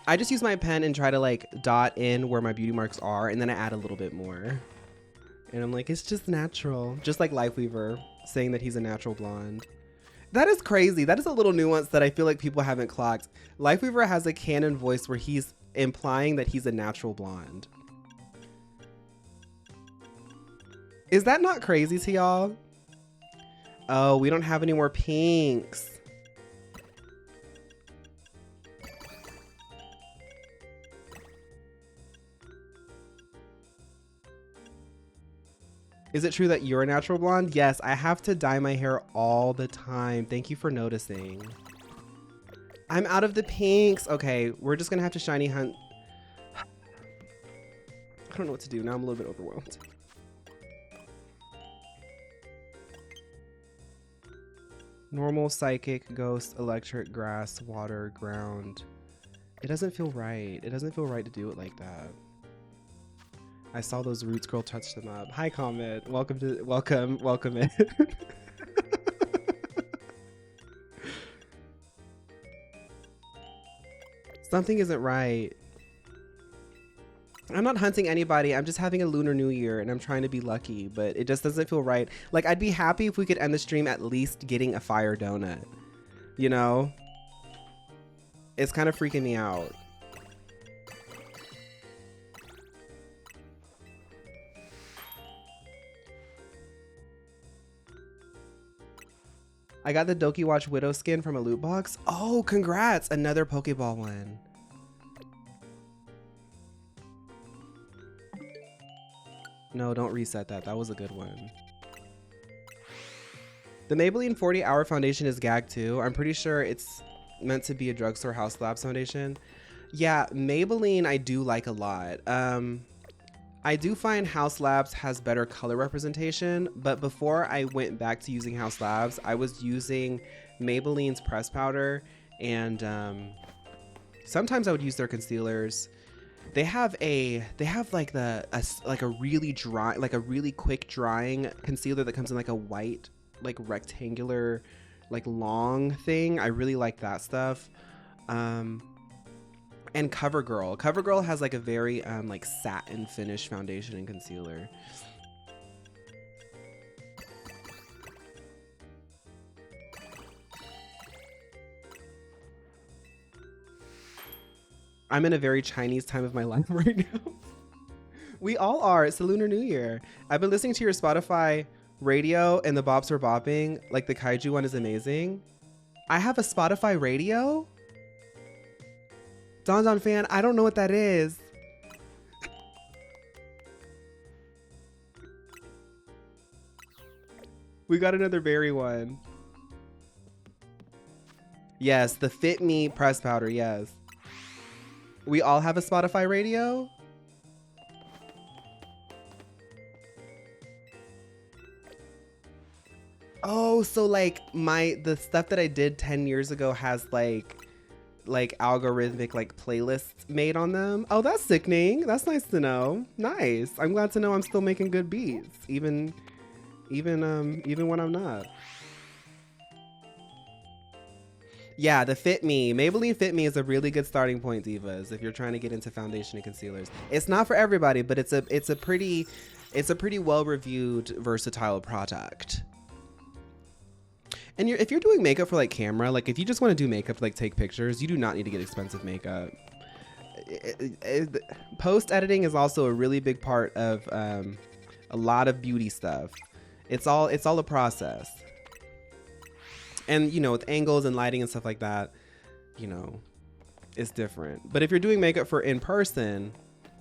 I just use my pen and try to like dot in where my beauty marks are, and then I add a little bit more. And I'm like, it's just natural. Just like Lifeweaver saying that he's a natural blonde. That is crazy. That is a little nuance that I feel like people haven't clocked. Lifeweaver has a canon voice where he's implying that he's a natural blonde. Is that not crazy to y'all? Oh, we don't have any more pinks. Is it true that you're a natural blonde? Yes, I have to dye my hair all the time. Thank you for noticing. I'm out of the pinks. Okay, we're just gonna have to shiny hunt. I don't know what to do. Now I'm a little bit overwhelmed. Normal, psychic, ghost, electric, grass, water, ground. It doesn't feel right. It doesn't feel right to do it like that. I saw those roots, girl, touch them up. Hi, Comet. Welcome in. Something isn't right. I'm not hunting anybody. I'm just having a Lunar New Year and I'm trying to be lucky, but it just doesn't feel right. Like, I'd be happy if we could end the stream at least getting a fire donut. You know? It's kind of freaking me out. I got the Doki Watch Widow skin from a loot box. Oh, congrats! Another Pokeball one. No, don't reset that. That was a good one. The Maybelline 40-hour foundation is gag too. I'm pretty sure it's meant to be a drugstore House Labs foundation. Yeah, Maybelline I do like a lot. I do find House Labs has better color representation, but before I went back to using House Labs, I was using Maybelline's press powder, and sometimes I would use their concealers. They have like a really dry, like a really quick drying concealer that comes in like a white, like rectangular, like long thing. I really like that stuff. And CoverGirl has like a very like satin finish foundation and concealer. I'm in a very Chinese time of my life right now. We all are. It's the Lunar New Year. I've been listening to your Spotify radio and the bops are bopping. Like the kaiju one is amazing. I have a Spotify radio? Don Don fan, I don't know what that is. We got another berry one. Yes, the Fit Me press powder, yes. We all have a Spotify radio? Oh, so like the stuff that I did 10 years ago has like algorithmic like playlists made on them. Oh, that's sickening. That's nice to know. Nice. I'm glad to know I'm still making good beats, even when I'm not. Yeah, the Fit Me. Maybelline Fit Me is a really good starting point, divas, if you're trying to get into foundation and concealers. It's not for everybody, but it's a pretty well-reviewed, versatile product. And if you're doing makeup for like camera, like if you just want to do makeup to like take pictures, you do not need to get expensive makeup. Post editing is also a really big part of a lot of beauty stuff. It's all a process. And you know, with angles and lighting and stuff like that, you know, it's different. But if you're doing makeup for in person,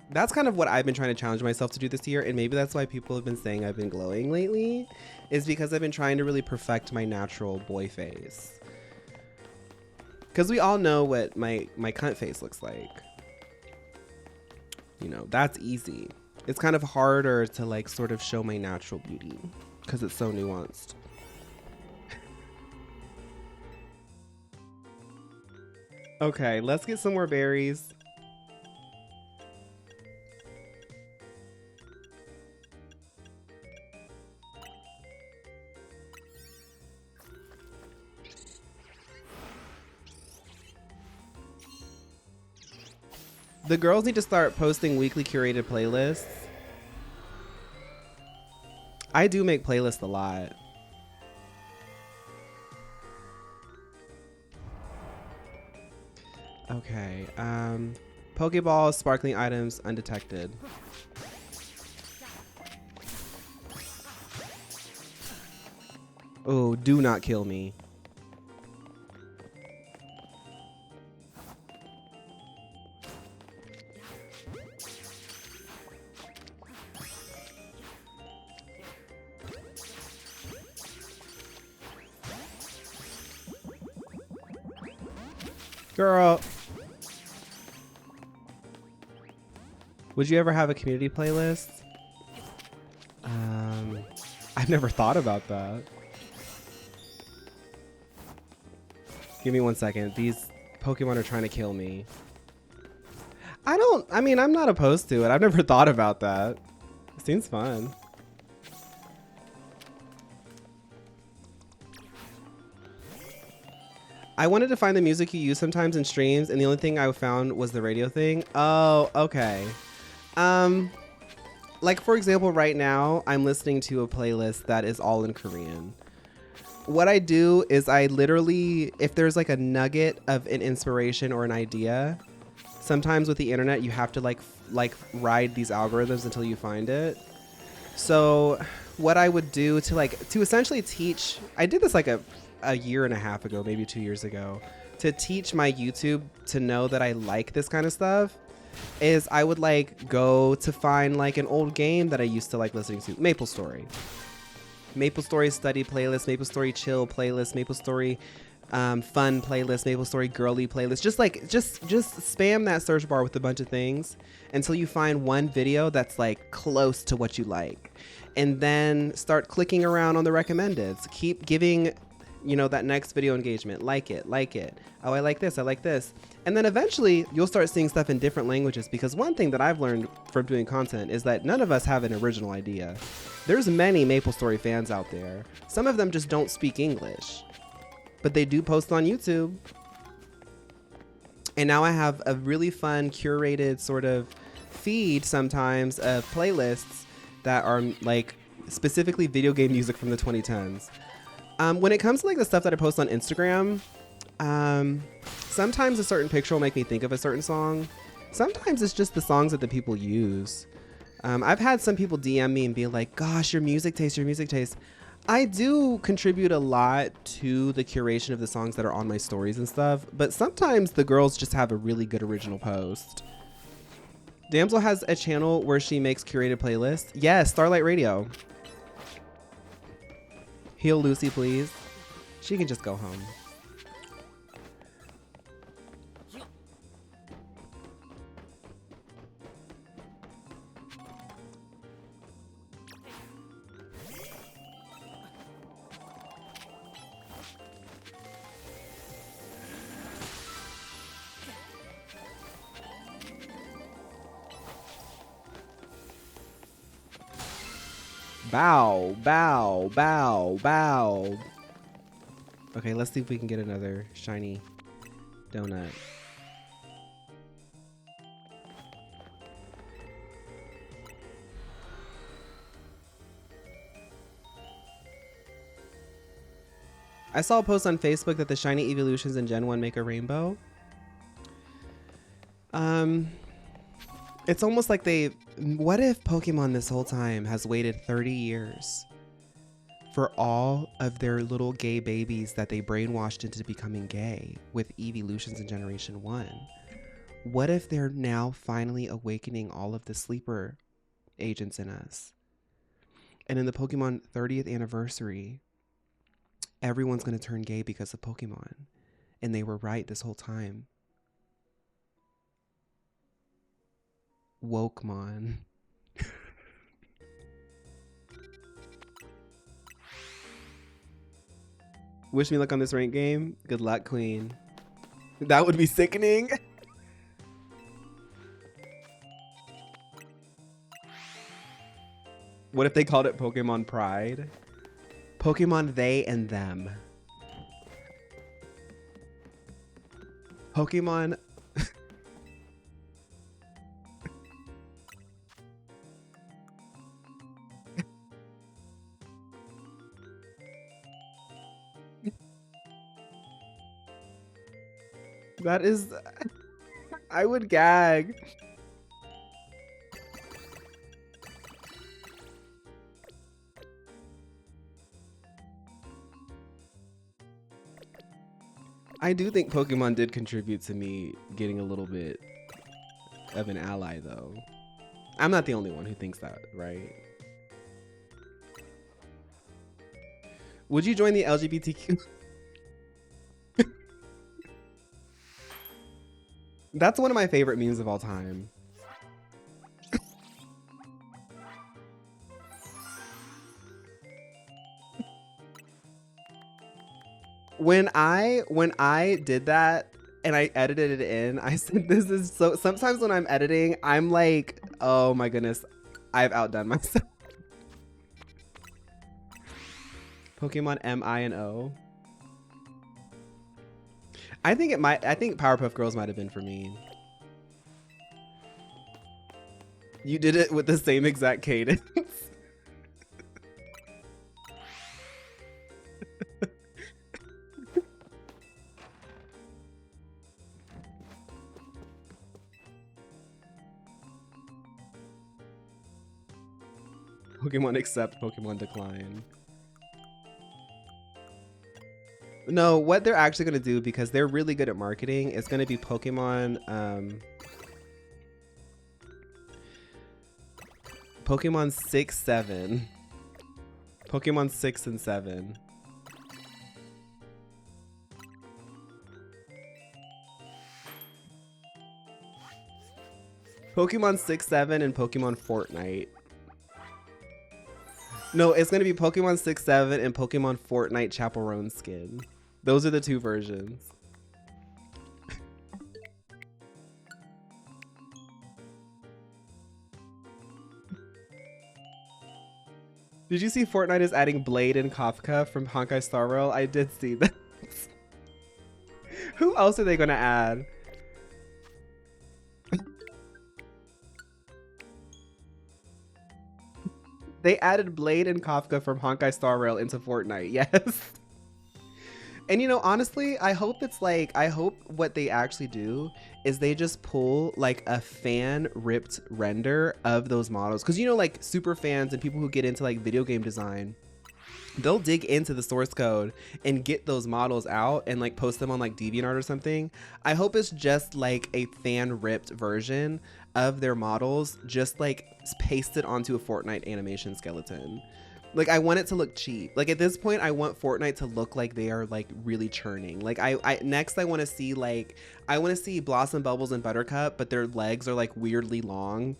that's kind of what I've been trying to challenge myself to do this year. And maybe that's why people have been saying I've been glowing lately, is because I've been trying to really perfect my natural boy face. Because we all know what my cunt face looks like. You know, that's easy. It's kind of harder to like sort of show my natural beauty because it's so nuanced. Okay, let's get some more berries. The girls need to start posting weekly curated playlists. I do make playlists a lot. Okay, Pokeballs, sparkling items, undetected. Oh, do not kill me. Girl. Would you ever have a community playlist? I've never thought about that. Give me 1 second. These Pokemon are trying to kill me. I mean, I'm not opposed to it. I've never thought about that. It seems fun. I wanted to find the music you use sometimes in streams, and the only thing I found was the radio thing. Oh, okay. Like for example, right now I'm listening to a playlist that is all in Korean. What I do is I literally, if there's like a nugget of an inspiration or an idea, sometimes with the internet you have to like ride these algorithms until you find it. So what I would do to essentially teach, I did this like a year and a half ago, maybe 2 years ago, to teach my YouTube to know that I like this kind of stuff, is I would like go to find like an old game that I used to like listening to. MapleStory study playlist, MapleStory chill playlist, MapleStory fun playlist, MapleStory girly playlist. Just spam that search bar with a bunch of things until you find one video that's like close to what you like, and then start clicking around on the recommendeds. Keep giving, you know, that next video engagement. Like it. Oh, I like this. And then eventually you'll start seeing stuff in different languages, because one thing that I've learned from doing content is that none of us have an original idea. There's many MapleStory fans out there. Some of them just don't speak English, but they do post on YouTube. And now I have a really fun curated sort of feed sometimes of playlists that are like specifically video game music from the 2010s. When it comes to like the stuff that I post on Instagram, Sometimes a certain picture will make me think of a certain song. Sometimes it's just the songs that the people use. I've had some people DM me and be like, gosh, your music taste. I do contribute a lot to the curation of the songs that are on my stories and stuff, but sometimes the girls just have a really good original post. Damsel has a channel where she makes curated playlists. Yes, Starlight Radio. Heal Lucy, please. She can just go home. Bow, bow, bow, bow. Okay, let's see if we can get another shiny donut. I saw a post on Facebook that the shiny Eeveelutions in Gen 1 make a rainbow. It's almost like what if Pokemon this whole time has waited 30 years for all of their little gay babies that they brainwashed into becoming gay with Eeveelutions in Generation 1? What if they're now finally awakening all of the sleeper agents in us? And in the Pokemon 30th anniversary, everyone's going to turn gay because of Pokemon. And they were right this whole time. Wokemon. Wish me luck on this rank game. Good luck, Queen. That would be sickening. What if they called it Pokemon Pride? Pokemon they and them. Pokemon. That is, I would gag. I do think Pokemon did contribute to me getting a little bit of an ally, though. I'm not the only one who thinks that, right? Would you join the LGBTQ? That's one of my favorite memes of all time. When I did that and I edited it in, I said this is so, sometimes when I'm editing, I'm like, oh my goodness, I've outdone myself. Pokemon M, I, and O. I think Powerpuff Girls might have been for me. You did it with the same exact cadence. Pokemon accept, Pokemon decline. No, what they're actually going to do, because they're really good at marketing, is going to be Pokemon Pokemon 6, 7. Pokemon 6 and 7. Pokemon 6, 7 and Pokemon Fortnite. No, it's going to be Pokemon 6, 7 and Pokemon Fortnite Chaperone Skin. Those are the two versions. Did you see Fortnite is adding Blade and Kafka from Honkai Star Rail? I did see that. Who else are they going to add? They added Blade and Kafka from Honkai Star Rail into Fortnite, yes. And you know, honestly, I hope it's like, I hope what they actually do is they just pull like a fan ripped render of those models. Cause you know, like super fans and people who get into like video game design, they'll dig into the source code and get those models out and like post them on like DeviantArt or something. I hope it's just like a fan ripped version of their models, just like pasted onto a Fortnite animation skeleton. Like I want it to look cheap. Like at this point, I want Fortnite to look like they are like really churning. Like I next I want to see like, I want to see Blossom, Bubbles, and Buttercup, but their legs are like weirdly long.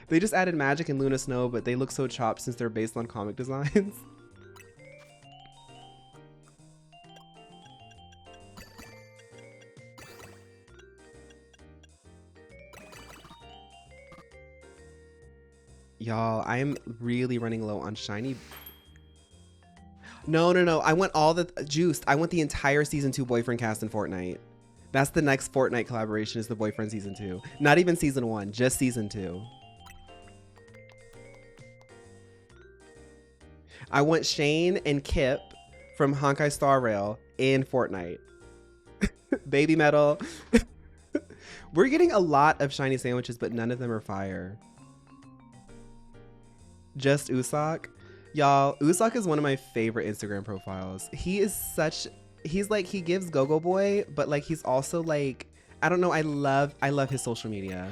They just added Magic and Luna Snow, but they look so chopped since they're based on comic designs. Y'all, I am really running low on shiny. No. I want all the juiced. I want the entire season 2 boyfriend cast in Fortnite. That's the next Fortnite collaboration, is the boyfriend season 2. Not even season 1, just season 2. I want Shane and Kip from Honkai Star Rail in Fortnite. Baby Metal. We're getting a lot of shiny sandwiches, but none of them are fire. Just Usopp. Y'all, Usopp is one of my favorite Instagram profiles. He is such, he's like, he gives Go-Go Boy, but like he's also like, I don't know, I love his social media.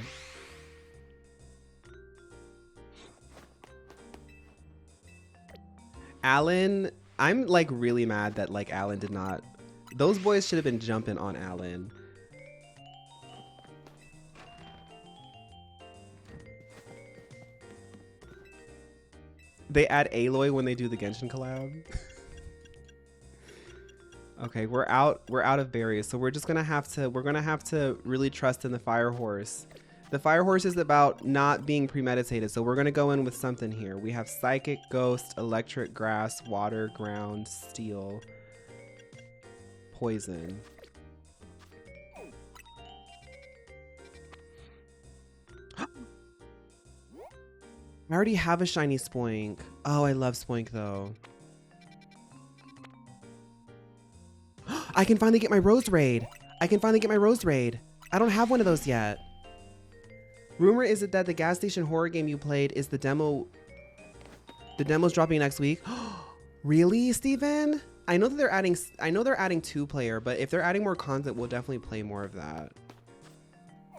Alan, I'm like really mad that like Alan did not, those boys should have been jumping on Alan. They add Aloy when they do the Genshin collab. Okay, we're out of berries, so we're gonna have to really trust in the fire horse. The fire horse is about not being premeditated, so we're gonna go in with something here. We have psychic, ghost, electric, grass, water, ground, steel, poison. I already have a shiny Spoink. Oh, I love Spoink though. I can finally get my Rose Raid. I don't have one of those yet. Rumor is it that the gas station horror game you played is the demo. The demo's dropping next week. Really, Steven? I know they're adding 2-player, but if they're adding more content, we'll definitely play more of that.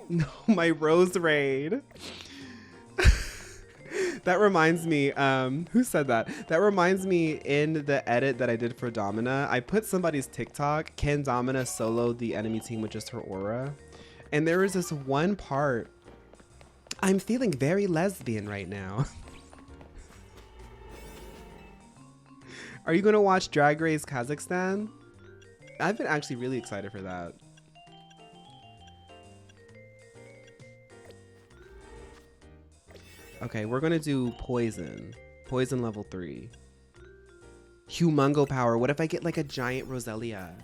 No, my Rose Raid. That reminds me, who said that? That reminds me, in the edit that I did for Domina, I put somebody's TikTok, can Domina solo the enemy team with just her aura? And there was this one part, I'm feeling very lesbian right now. Are you gonna watch Drag Race Kazakhstan? I've been actually really excited for that. Okay, we're gonna do poison. Poison level 3. Humongo power. What if I get like a giant Roselia?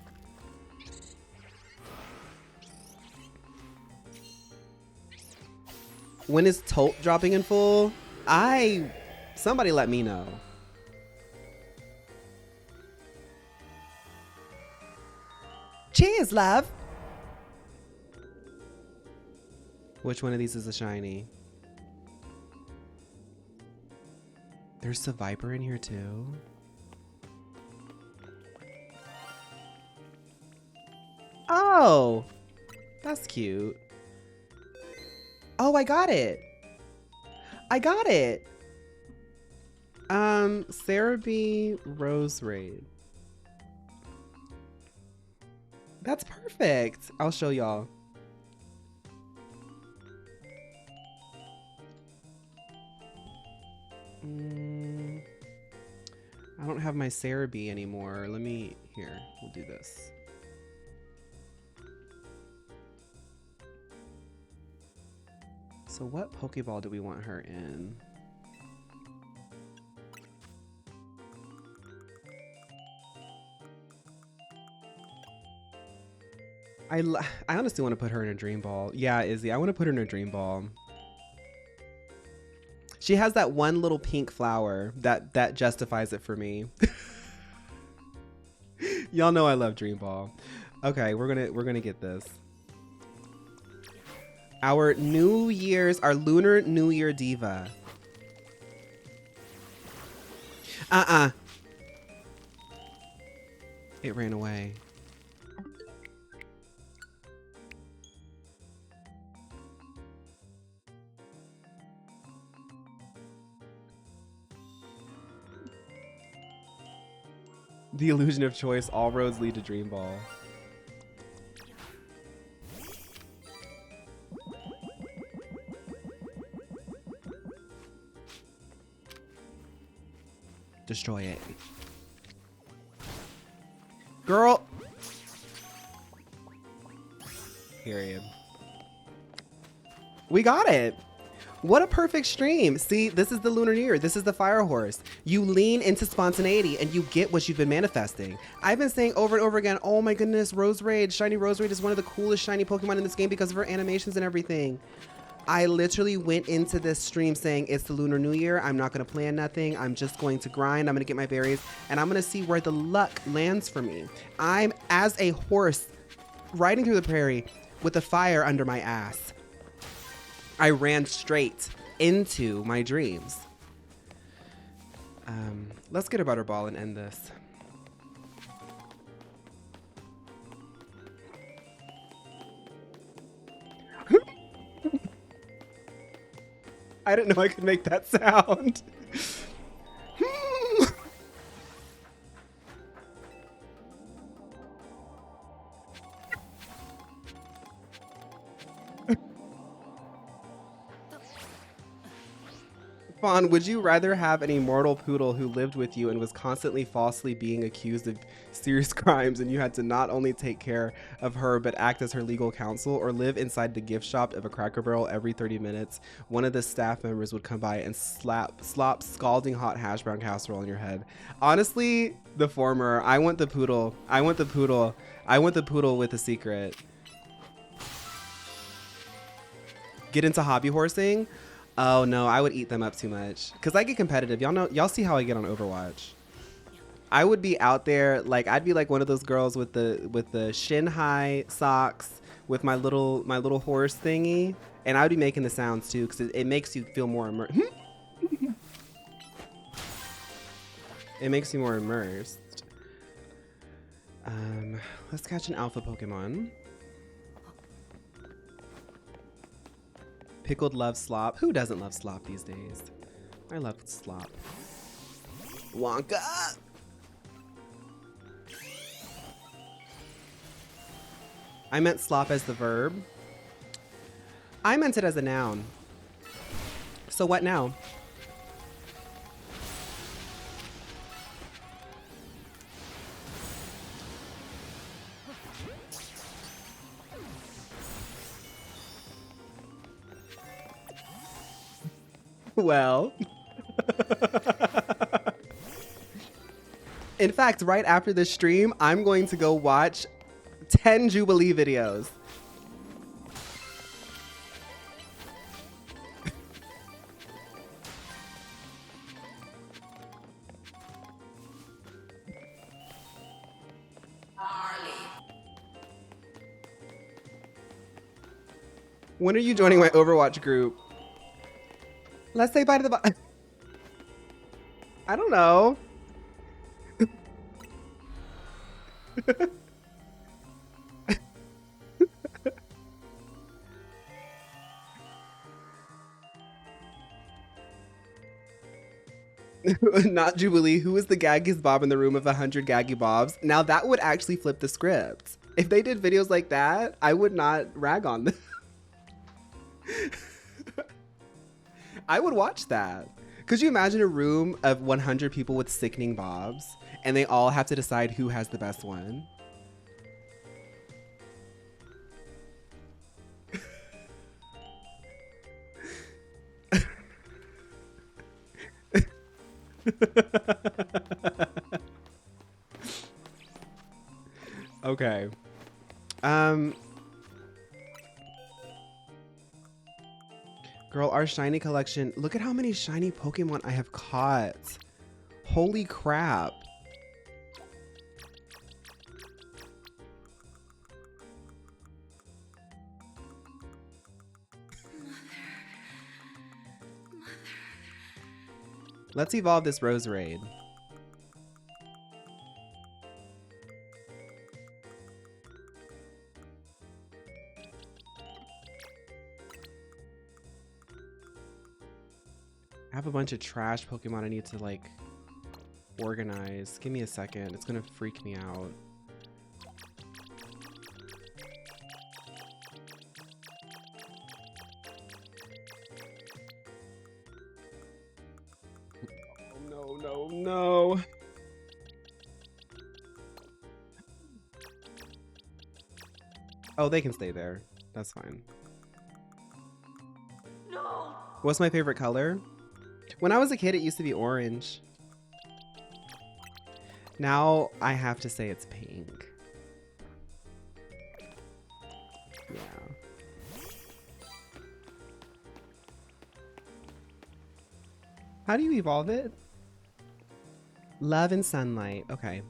When is Tolt dropping in full? Somebody let me know. Cheers, love. Which one of these is a shiny? There's a Viper in here too. Oh, that's cute. Oh, I got it. Sarah B. Rose Raid. That's perfect. I'll show y'all. I don't have my Sarah B anymore. Here, we'll do this. So what Pokeball do we want her in? I honestly want to put her in a Dream Ball. Yeah, Izzy, I want to put her in a Dream Ball. She has that one little pink flower that justifies it for me. Y'all know I love Dream Ball. Okay, we're gonna get this. Our Lunar New Year diva. It ran away. The illusion of choice, all roads lead to Dream Ball. Destroy it. Girl. Period. We got it. What a perfect stream. See, this is the Lunar New Year. This is the fire horse. You lean into spontaneity and you get what you've been manifesting. I've been saying over and over again, oh my goodness, Rose Raid, Shiny Rose Raid is one of the coolest shiny Pokemon in this game because of her animations and everything. I literally went into this stream saying it's the Lunar New Year. I'm not going to plan nothing. I'm just going to grind. I'm going to get my berries and I'm going to see where the luck lands for me. I'm as a horse riding through the prairie with a fire under my ass. I ran straight into my dreams. Let's get a butterball and end this. I didn't know I could make that sound. Phaun, would you rather have an immortal poodle who lived with you and was constantly falsely being accused of serious crimes and you had to not only take care of her but act as her legal counsel, or live inside the gift shop of a Cracker Barrel every 30 minutes? One of the staff members would come by and slop scalding hot hash brown casserole on your head. Honestly, the former. I want the poodle. I want the poodle. I want the poodle with a secret. Get into hobby horsing? Oh no, I would eat them up too much because I get competitive. Y'all see how I get on Overwatch. I would be out there like I'd be like one of those girls with the shin high socks with my little horse thingy, and I would be making the sounds too because it makes you feel more immersed. It makes you more immersed. Let's catch an alpha Pokemon. Pickled loves slop. Who doesn't love slop these days? I love slop. Wonka! I meant slop as the verb. I meant it as a noun. So what now? Well, in fact, right after this stream, I'm going to go watch 10 Jubilee videos. When are you joining my Overwatch group? Let's say bye to the bot. I don't know. Not Jubilee. Who is the gaggiest Bob in the room of 100 gaggy Bobs? Now that would actually flip the script. If they did videos like that, I would not rag on them. I would watch that. Could you imagine a room of 100 people with sickening bobs and they all have to decide who has the best one? Okay. Girl, our shiny collection. Look at how many shiny Pokemon I have caught. Holy crap. Let's evolve this Roserade. I have a bunch of trash Pokemon I need to like organize. Give me a second. It's gonna freak me out. Oh, no, no, no. Oh, they can stay there. That's fine. No! What's my favorite color? When I was a kid, it used to be orange. Now I have to say it's pink. Yeah. How do you evolve it? Love and sunlight. Okay.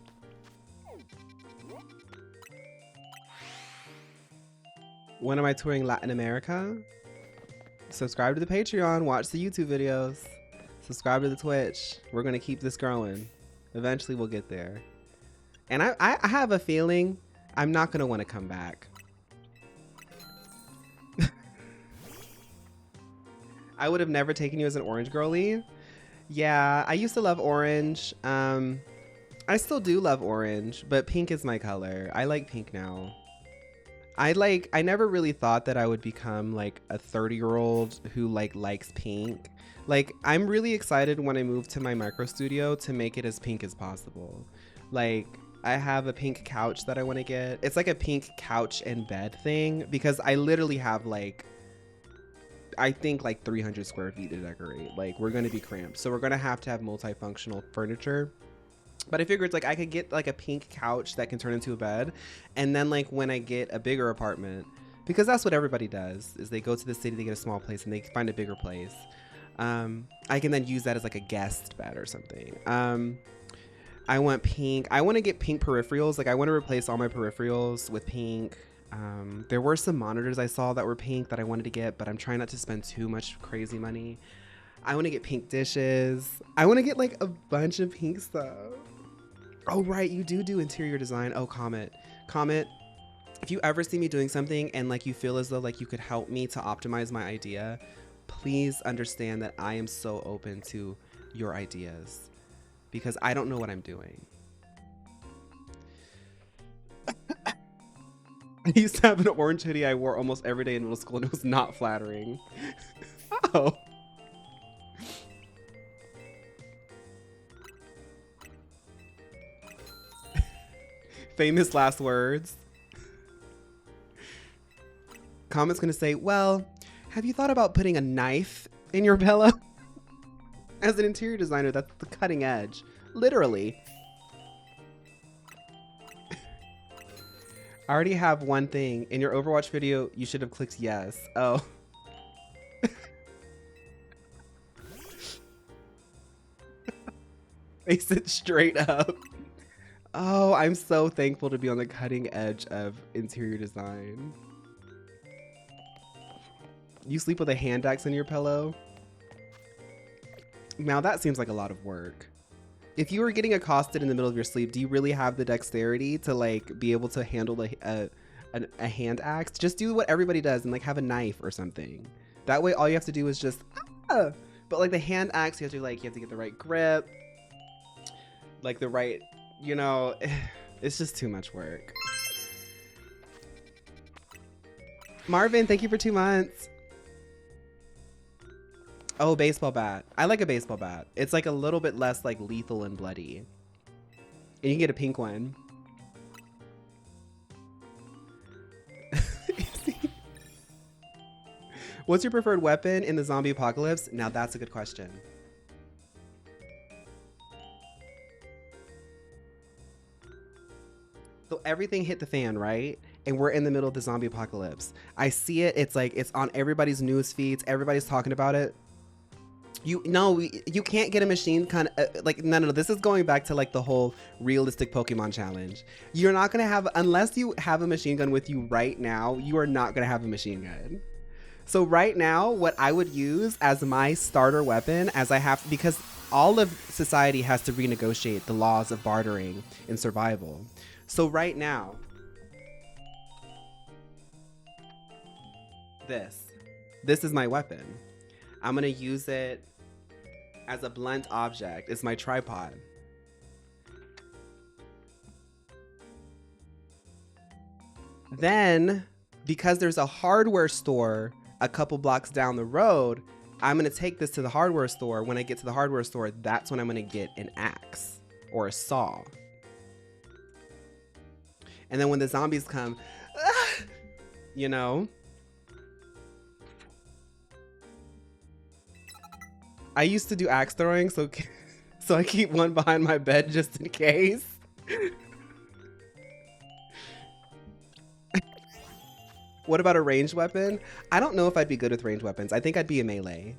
When am I touring Latin America? Subscribe to the Patreon. Watch the YouTube videos. Subscribe to the Twitch. We're going to keep this growing. Eventually we'll get there. And I have a feeling I'm not going to want to come back. I would have never taken you as an orange girly. Yeah, I used to love orange. I still do love orange, but pink is my color. I like pink now. I never really thought that I would become like a 30-year-old who likes pink. Like, I'm really excited when I move to my micro studio to make it as pink as possible. Like, I have a pink couch that I want to get. It's like a pink couch and bed thing because I literally have like, I think like 300 square feet to decorate. Like, we're going to be cramped. So we're going to have multifunctional furniture. But I figured like I could get like a pink couch that can turn into a bed. And then like when I get a bigger apartment, because that's what everybody does, is they go to the city, they get a small place and they find a bigger place. I can then use that as like a guest bed or something. I want pink. I want to get pink peripherals. Like, I want to replace all my peripherals with pink. There were some monitors I saw that were pink that I wanted to get, but I'm trying not to spend too much crazy money. I want to get pink dishes. I want to get like a bunch of pink stuff. Oh, right. You do interior design. Oh, comment. If you ever see me doing something and like you feel as though like you could help me to optimize my idea, please understand that I am so open to your ideas because I don't know what I'm doing. I used to have an orange hoodie I wore almost every day in middle school and it was not flattering. Oh. Famous last words. Comment's gonna say, well, have you thought about putting a knife in your pillow? As an interior designer, that's the cutting edge. Literally. I already have one thing. In your Overwatch video, you should have clicked yes. Oh. Face it straight up. Oh, I'm so thankful to be on the cutting edge of interior design. You sleep with a hand axe in your pillow? Now that seems like a lot of work. If you were getting accosted in the middle of your sleep, do you really have the dexterity to like be able to handle a hand axe? Just do what everybody does and like have a knife or something. That way all you have to do is just but like the hand axe, you have to get the right grip, like the right, you know, it's just too much work. Marvin, thank you for 2 months. Oh, baseball bat. I like a baseball bat. It's like a little bit less like lethal and bloody. And you can get a pink one. What's your preferred weapon in the zombie apocalypse? Now that's a good question. So everything hit the fan, right? And we're in the middle of the zombie apocalypse. I see it. It's like, it's on everybody's news feeds. Everybody's talking about it. You can't get a machine gun. Like, no. This is going back to like the whole realistic Pokemon challenge. You're not going to have, unless you have a machine gun with you right now, you are not going to have a machine gun. So right now, what I would use as my starter weapon, as I have, because all of society has to renegotiate the laws of bartering in survival. So right now, this is my weapon. I'm gonna use it as a blunt object. It's my tripod. Then, because there's a hardware store a couple blocks down the road, I'm gonna take this to the hardware store. When I get to the hardware store, that's when I'm gonna get an axe or a saw. And then when the zombies come, you know, I used to do axe throwing, so I keep one behind my bed just in case. What about a ranged weapon? I don't know if I'd be good with ranged weapons. I think I'd be a melee.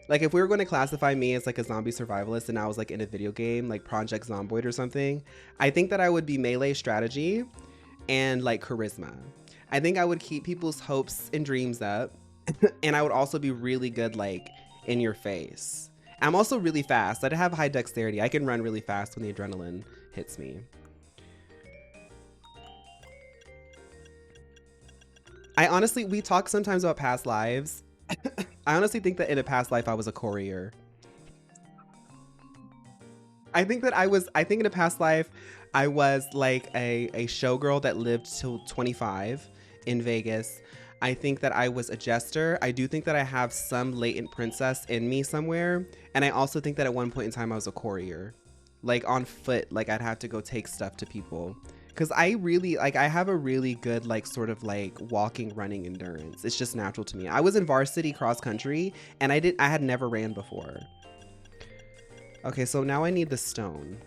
Like if we were going to classify me as like a zombie survivalist and I was like in a video game, like Project Zomboid or something, I think that I would be melee strategy and like charisma. I think I would keep people's hopes and dreams up. And I would also be really good like in your face. I'm also really fast. I have high dexterity. I can run really fast when the adrenaline hits me. We talk sometimes about past lives. I honestly think that in a past life I was a courier. I think in a past life I was like a showgirl that lived till 25 in Vegas. I think that I was a jester. I do think that I have some latent princess in me somewhere. And I also think that at one point in time I was a courier. Like on foot, like I'd have to go take stuff to people. Cause I have a really good like sort of like walking, running endurance. It's just natural to me. I was in varsity cross country and I had never ran before. Okay, so now I need the stone.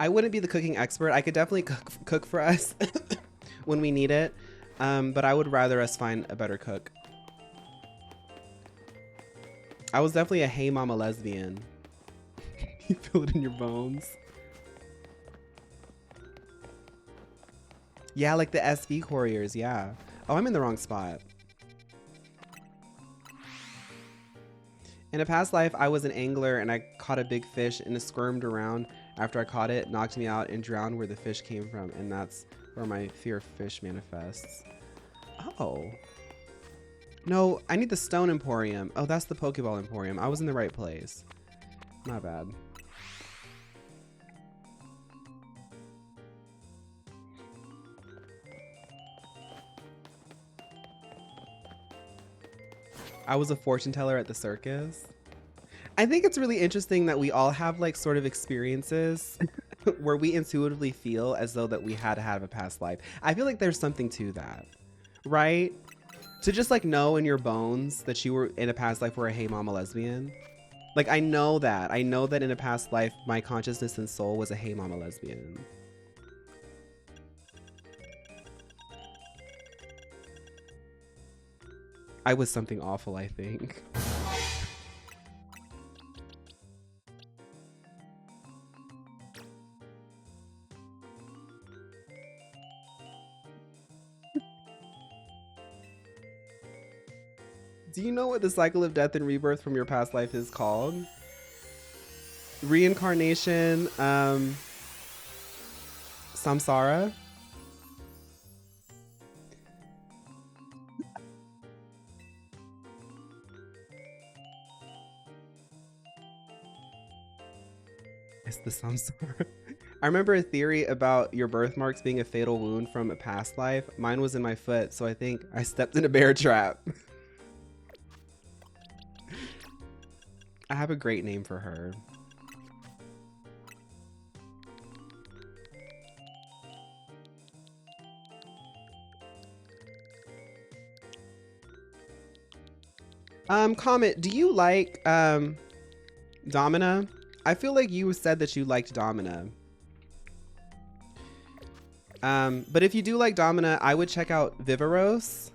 I wouldn't be the cooking expert. I could definitely cook for us when we need it. But I would rather us find a better cook. I was definitely a hey mama lesbian. You feel it in your bones. Yeah, like the SV couriers, yeah. Oh, I'm in the wrong spot. In a past life, I was an angler and I caught a big fish and it squirmed around. After I caught it, knocked me out and drowned where the fish came from. And that's where my fear of fish manifests. Oh. No, I need the stone emporium. Oh, that's the Pokeball emporium. I was in the right place. My bad. I was a fortune teller at the circus. I think it's really interesting that we all have like sort of experiences where we intuitively feel as though that we had to have a past life. I feel like there's something to that, right? To just like know in your bones that you were in a past life were a hey mama lesbian. Like I know that in a past life my consciousness and soul was a hey mama lesbian. I was something awful, I think. Do you know what the cycle of death and rebirth from your past life is called? Reincarnation, samsara. It's the samsara. I remember a theory about your birthmarks being a fatal wound from a past life. Mine was in my foot, so I think I stepped in a bear trap. I have a great name for her. Comet, do you like Domina? I feel like you said that you liked Domina. But if you do like Domina, I would check out Viveros.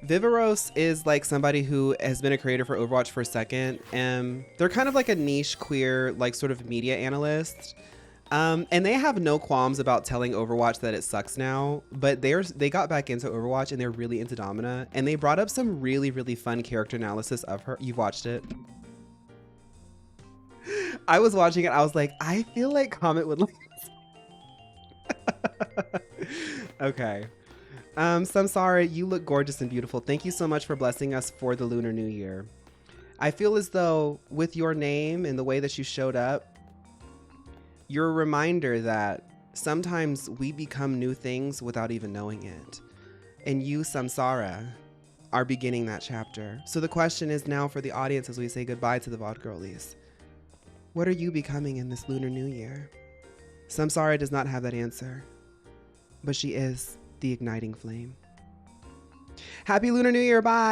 Viveros is like somebody who has been a creator for Overwatch for a second. They're kind of like a niche queer, like sort of media analyst. And they have no qualms about telling Overwatch that it sucks now, but they got back into Overwatch and they're really into Domina, and they brought up some really, really fun character analysis of her. You've watched it? I was watching it. I was like, I feel like Comet would like this. Okay. Samsara, you look gorgeous and beautiful. Thank you so much for blessing us for the Lunar New Year. I feel as though with your name and the way that you showed up, you're a reminder that sometimes we become new things without even knowing it. And you, Samsara, are beginning that chapter. So the question is now for the audience as we say goodbye to the VOD girlies. What are you becoming in this Lunar New Year? Samsara does not have that answer, but she is the igniting flame. Happy Lunar New Year, bye!